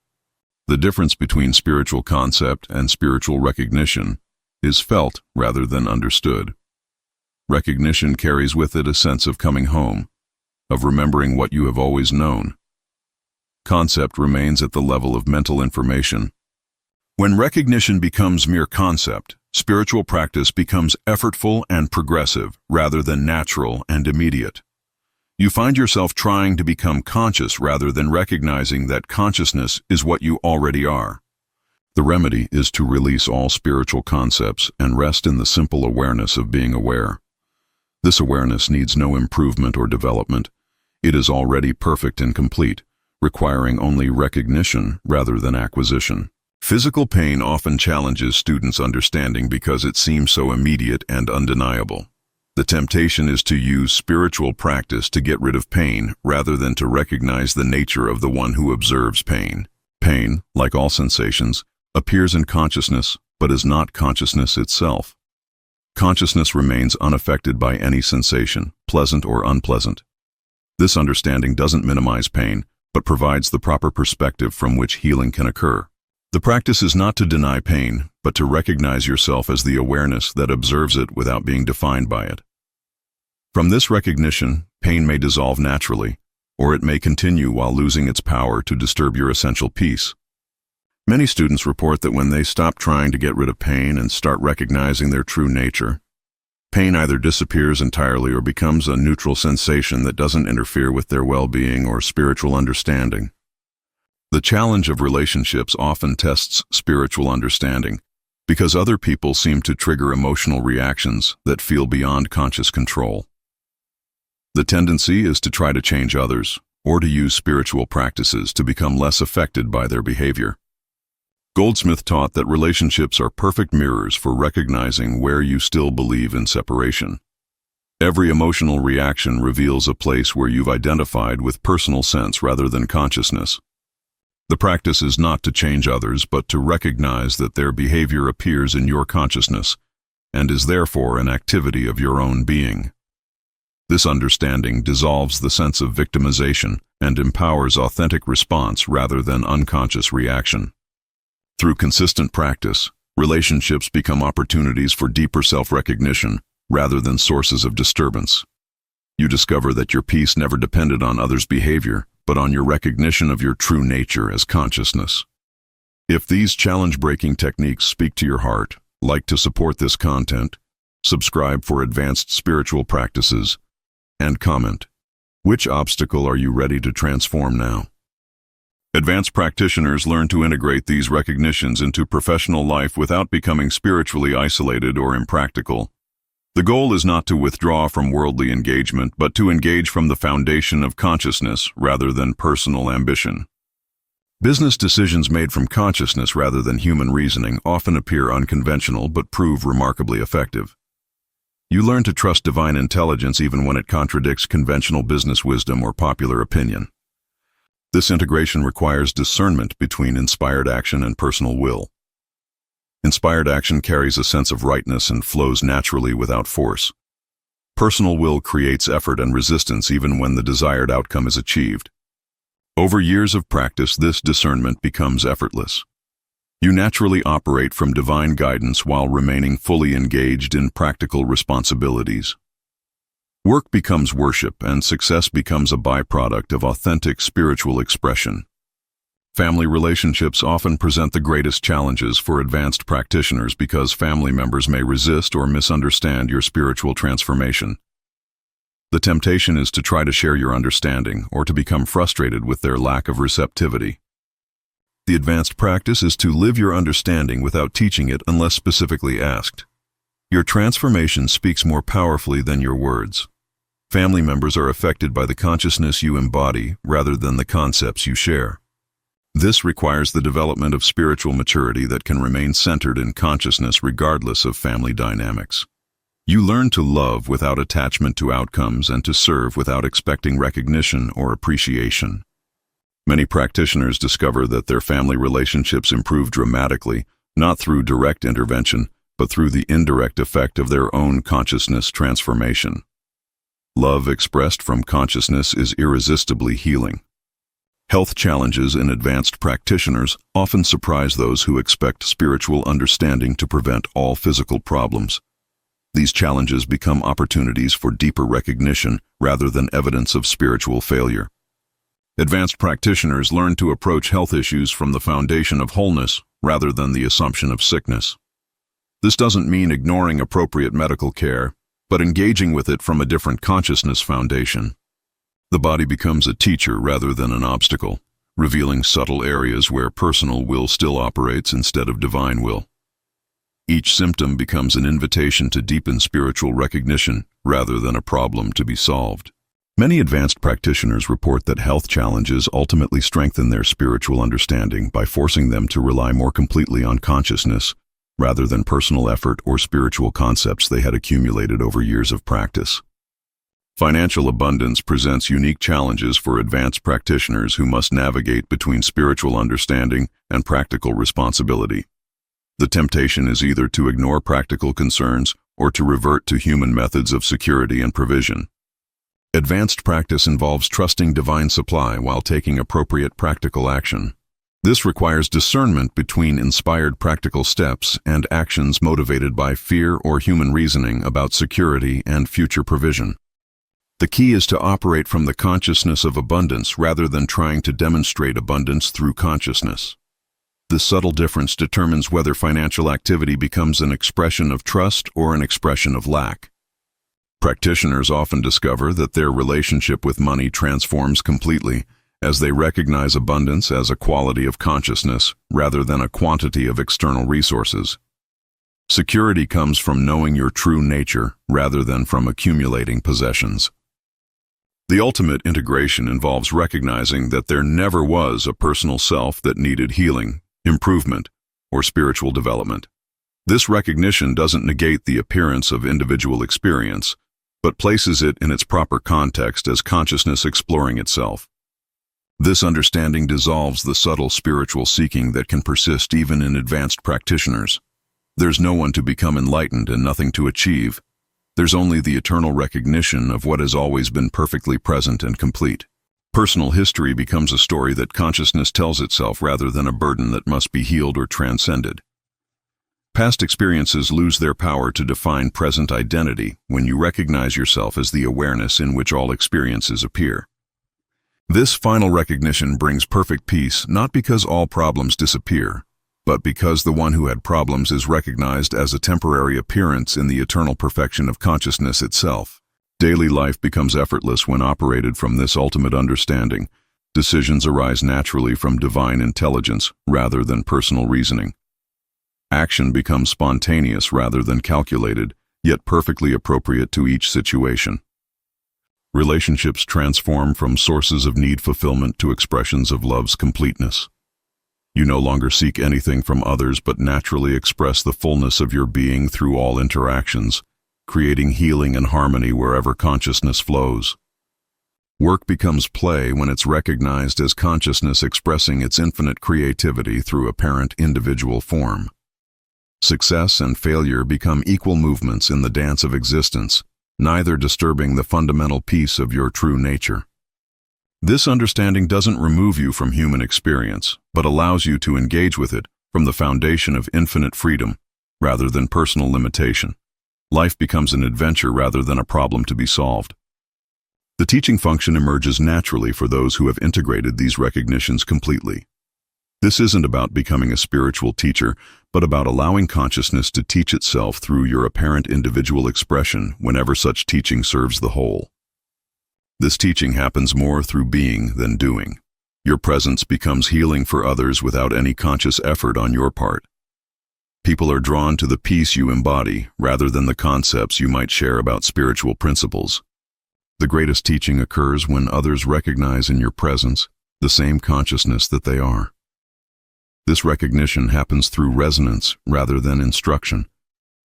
The difference between spiritual concept and spiritual recognition is felt rather than understood. Recognition carries with it a sense of coming home, of remembering what you have always known. Concept remains at the level of mental information. When recognition becomes mere concept, spiritual practice becomes effortful and progressive rather than natural and immediate. You find yourself trying to become conscious rather than recognizing that consciousness is what you already are. The remedy is to release all spiritual concepts and rest in the simple awareness of being aware. This awareness needs no improvement or development. It is already perfect and complete, requiring only recognition rather than acquisition. Physical pain often challenges students' understanding because it seems so immediate and undeniable. The temptation is to use spiritual practice to get rid of pain rather than to recognize the nature of the one who observes pain. Pain, like all sensations, appears in consciousness but is not consciousness itself. Consciousness remains unaffected by any sensation, pleasant or unpleasant. This understanding doesn't minimize pain, but provides the proper perspective from which healing can occur. The practice is not to deny pain, but to recognize yourself as the awareness that observes it without being defined by it. From this recognition, pain may dissolve naturally, or it may continue while losing its power to disturb your essential peace. Many students report that when they stop trying to get rid of pain and start recognizing their true nature, pain either disappears entirely or becomes a neutral sensation that doesn't interfere with their well-being or spiritual understanding. The challenge of relationships often tests spiritual understanding because other people seem to trigger emotional reactions that feel beyond conscious control. The tendency is to try to change others or to use spiritual practices to become less affected by their behavior. Goldsmith taught that relationships are perfect mirrors for recognizing where you still believe in separation. Every emotional reaction reveals a place where you've identified with personal sense rather than consciousness. The practice is not to change others, but to recognize that their behavior appears in your consciousness and is therefore an activity of your own being. This understanding dissolves the sense of victimization and empowers authentic response rather than unconscious reaction. Through consistent practice, relationships become opportunities for deeper self-recognition rather than sources of disturbance. You discover that your peace never depended on others' behavior, but on your recognition of your true nature as consciousness. If these challenge-breaking techniques speak to your heart, like to support this content, subscribe for advanced spiritual practices, and comment, which obstacle are you ready to transform now? Advanced practitioners learn to integrate these recognitions into professional life without becoming spiritually isolated or impractical. The goal is not to withdraw from worldly engagement, but to engage from the foundation of consciousness rather than personal ambition. Business decisions made from consciousness rather than human reasoning often appear unconventional but prove remarkably effective. You learn to trust divine intelligence even when it contradicts conventional business wisdom or popular opinion. This integration requires discernment between inspired action and personal will. Inspired action carries a sense of rightness and flows naturally without force. Personal will creates effort and resistance even when the desired outcome is achieved. Over years of practice, this discernment becomes effortless. You naturally operate from divine guidance while remaining fully engaged in practical responsibilities. Work becomes worship, and success becomes a byproduct of authentic spiritual expression. Family relationships often present the greatest challenges for advanced practitioners because family members may resist or misunderstand your spiritual transformation. The temptation is to try to share your understanding or to become frustrated with their lack of receptivity. The advanced practice is to live your understanding without teaching it unless specifically asked. Your transformation speaks more powerfully than your words. Family members are affected by the consciousness you embody rather than the concepts you share. This requires the development of spiritual maturity that can remain centered in consciousness regardless of family dynamics. You learn to love without attachment to outcomes and to serve without expecting recognition or appreciation. Many practitioners discover that their family relationships improve dramatically, not through direct intervention, but through the indirect effect of their own consciousness transformation. Love expressed from consciousness is irresistibly healing. Health challenges in advanced practitioners often surprise those who expect spiritual understanding to prevent all physical problems. These challenges become opportunities for deeper recognition rather than evidence of spiritual failure. Advanced practitioners learn to approach health issues from the foundation of wholeness rather than the assumption of sickness. This doesn't mean ignoring appropriate medical care, but engaging with it from a different consciousness foundation. The body becomes a teacher rather than an obstacle, revealing subtle areas where personal will still operates instead of divine will. Each symptom becomes an invitation to deepen spiritual recognition rather than a problem to be solved. Many advanced practitioners report that health challenges ultimately strengthen their spiritual understanding by forcing them to rely more completely on consciousness rather than personal effort or spiritual concepts they had accumulated over years of practice. Financial abundance presents unique challenges for advanced practitioners who must navigate between spiritual understanding and practical responsibility. The temptation is either to ignore practical concerns or to revert to human methods of security and provision. Advanced practice involves trusting divine supply while taking appropriate practical action. This requires discernment between inspired practical steps and actions motivated by fear or human reasoning about security and future provision. The key is to operate from the consciousness of abundance rather than trying to demonstrate abundance through consciousness. This subtle difference determines whether financial activity becomes an expression of trust or an expression of lack. Practitioners often discover that their relationship with money transforms completely as they recognize abundance as a quality of consciousness rather than a quantity of external resources. Security comes from knowing your true nature rather than from accumulating possessions. The ultimate integration involves recognizing that there never was a personal self that needed healing, improvement, or spiritual development. This recognition doesn't negate the appearance of individual experience, but places it in its proper context as consciousness exploring itself. This understanding dissolves the subtle spiritual seeking that can persist even in advanced practitioners. There's no one to become enlightened and nothing to achieve. There's only the eternal recognition of what has always been perfectly present and complete. Personal history becomes a story that consciousness tells itself rather than a burden that must be healed or transcended. Past experiences lose their power to define present identity when you recognize yourself as the awareness in which all experiences appear. This final recognition brings perfect peace not because all problems disappear, but because the one who had problems is recognized as a temporary appearance in the eternal perfection of consciousness itself. Daily life becomes effortless when operated from this ultimate understanding. Decisions arise naturally from divine intelligence rather than personal reasoning. Action becomes spontaneous rather than calculated, yet perfectly appropriate to each situation. Relationships transform from sources of need fulfillment to expressions of love's completeness. You no longer seek anything from others but naturally express the fullness of your being through all interactions, creating healing and harmony wherever consciousness flows. Work becomes play when it's recognized as consciousness expressing its infinite creativity through apparent individual form. Success and failure become equal movements in the dance of existence, neither disturbing the fundamental peace of your true nature. This understanding doesn't remove you from human experience, but allows you to engage with it from the foundation of infinite freedom, rather than personal limitation. Life becomes an adventure rather than a problem to be solved. The teaching function emerges naturally for those who have integrated these recognitions completely. This isn't about becoming a spiritual teacher, but about allowing consciousness to teach itself through your apparent individual expression whenever such teaching serves the whole. This teaching happens more through being than doing. Your presence becomes healing for others without any conscious effort on your part. People are drawn to the peace you embody rather than the concepts you might share about spiritual principles. The greatest teaching occurs when others recognize in your presence the same consciousness that they are. This recognition happens through resonance rather than instruction,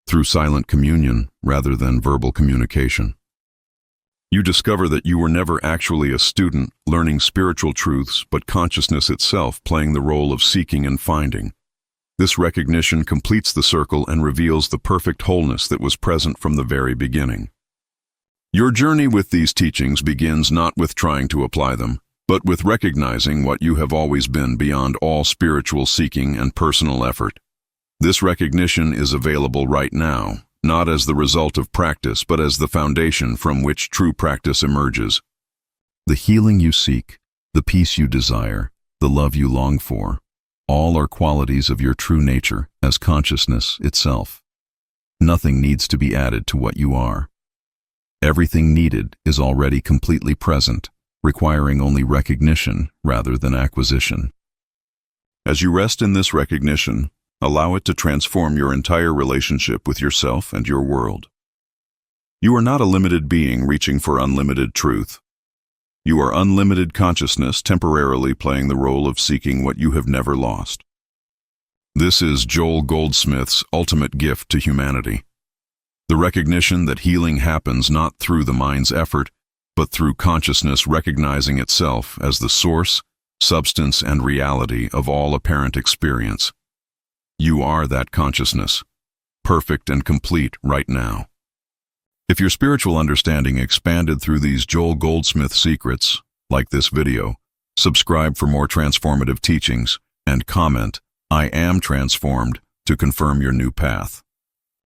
through silent communion rather than verbal communication. You discover that you were never actually a student learning spiritual truths, but consciousness itself playing the role of seeking and finding. This recognition completes the circle and reveals the perfect wholeness that was present from the very beginning. Your journey with these teachings begins not with trying to apply them, but with recognizing what you have always been beyond all spiritual seeking and personal effort. This recognition is available right now, not as the result of practice, but as the foundation from which true practice emerges. The healing you seek, the peace you desire, the love you long for, all are qualities of your true nature as consciousness itself. Nothing needs to be added to what you are. Everything needed is already completely present, requiring only recognition rather than acquisition. As you rest in this recognition, allow it to transform your entire relationship with yourself and your world. You are not a limited being reaching for unlimited truth. You are unlimited consciousness temporarily playing the role of seeking what you have never lost. This is Joel Goldsmith's ultimate gift to humanity. The recognition that healing happens not through the mind's effort, but through consciousness recognizing itself as the source, substance, and reality of all apparent experience. You are that consciousness, perfect and complete right now. If your spiritual understanding expanded through these Joel Goldsmith secrets, like this video, subscribe for more transformative teachings, and comment, "I am transformed," to confirm your new path.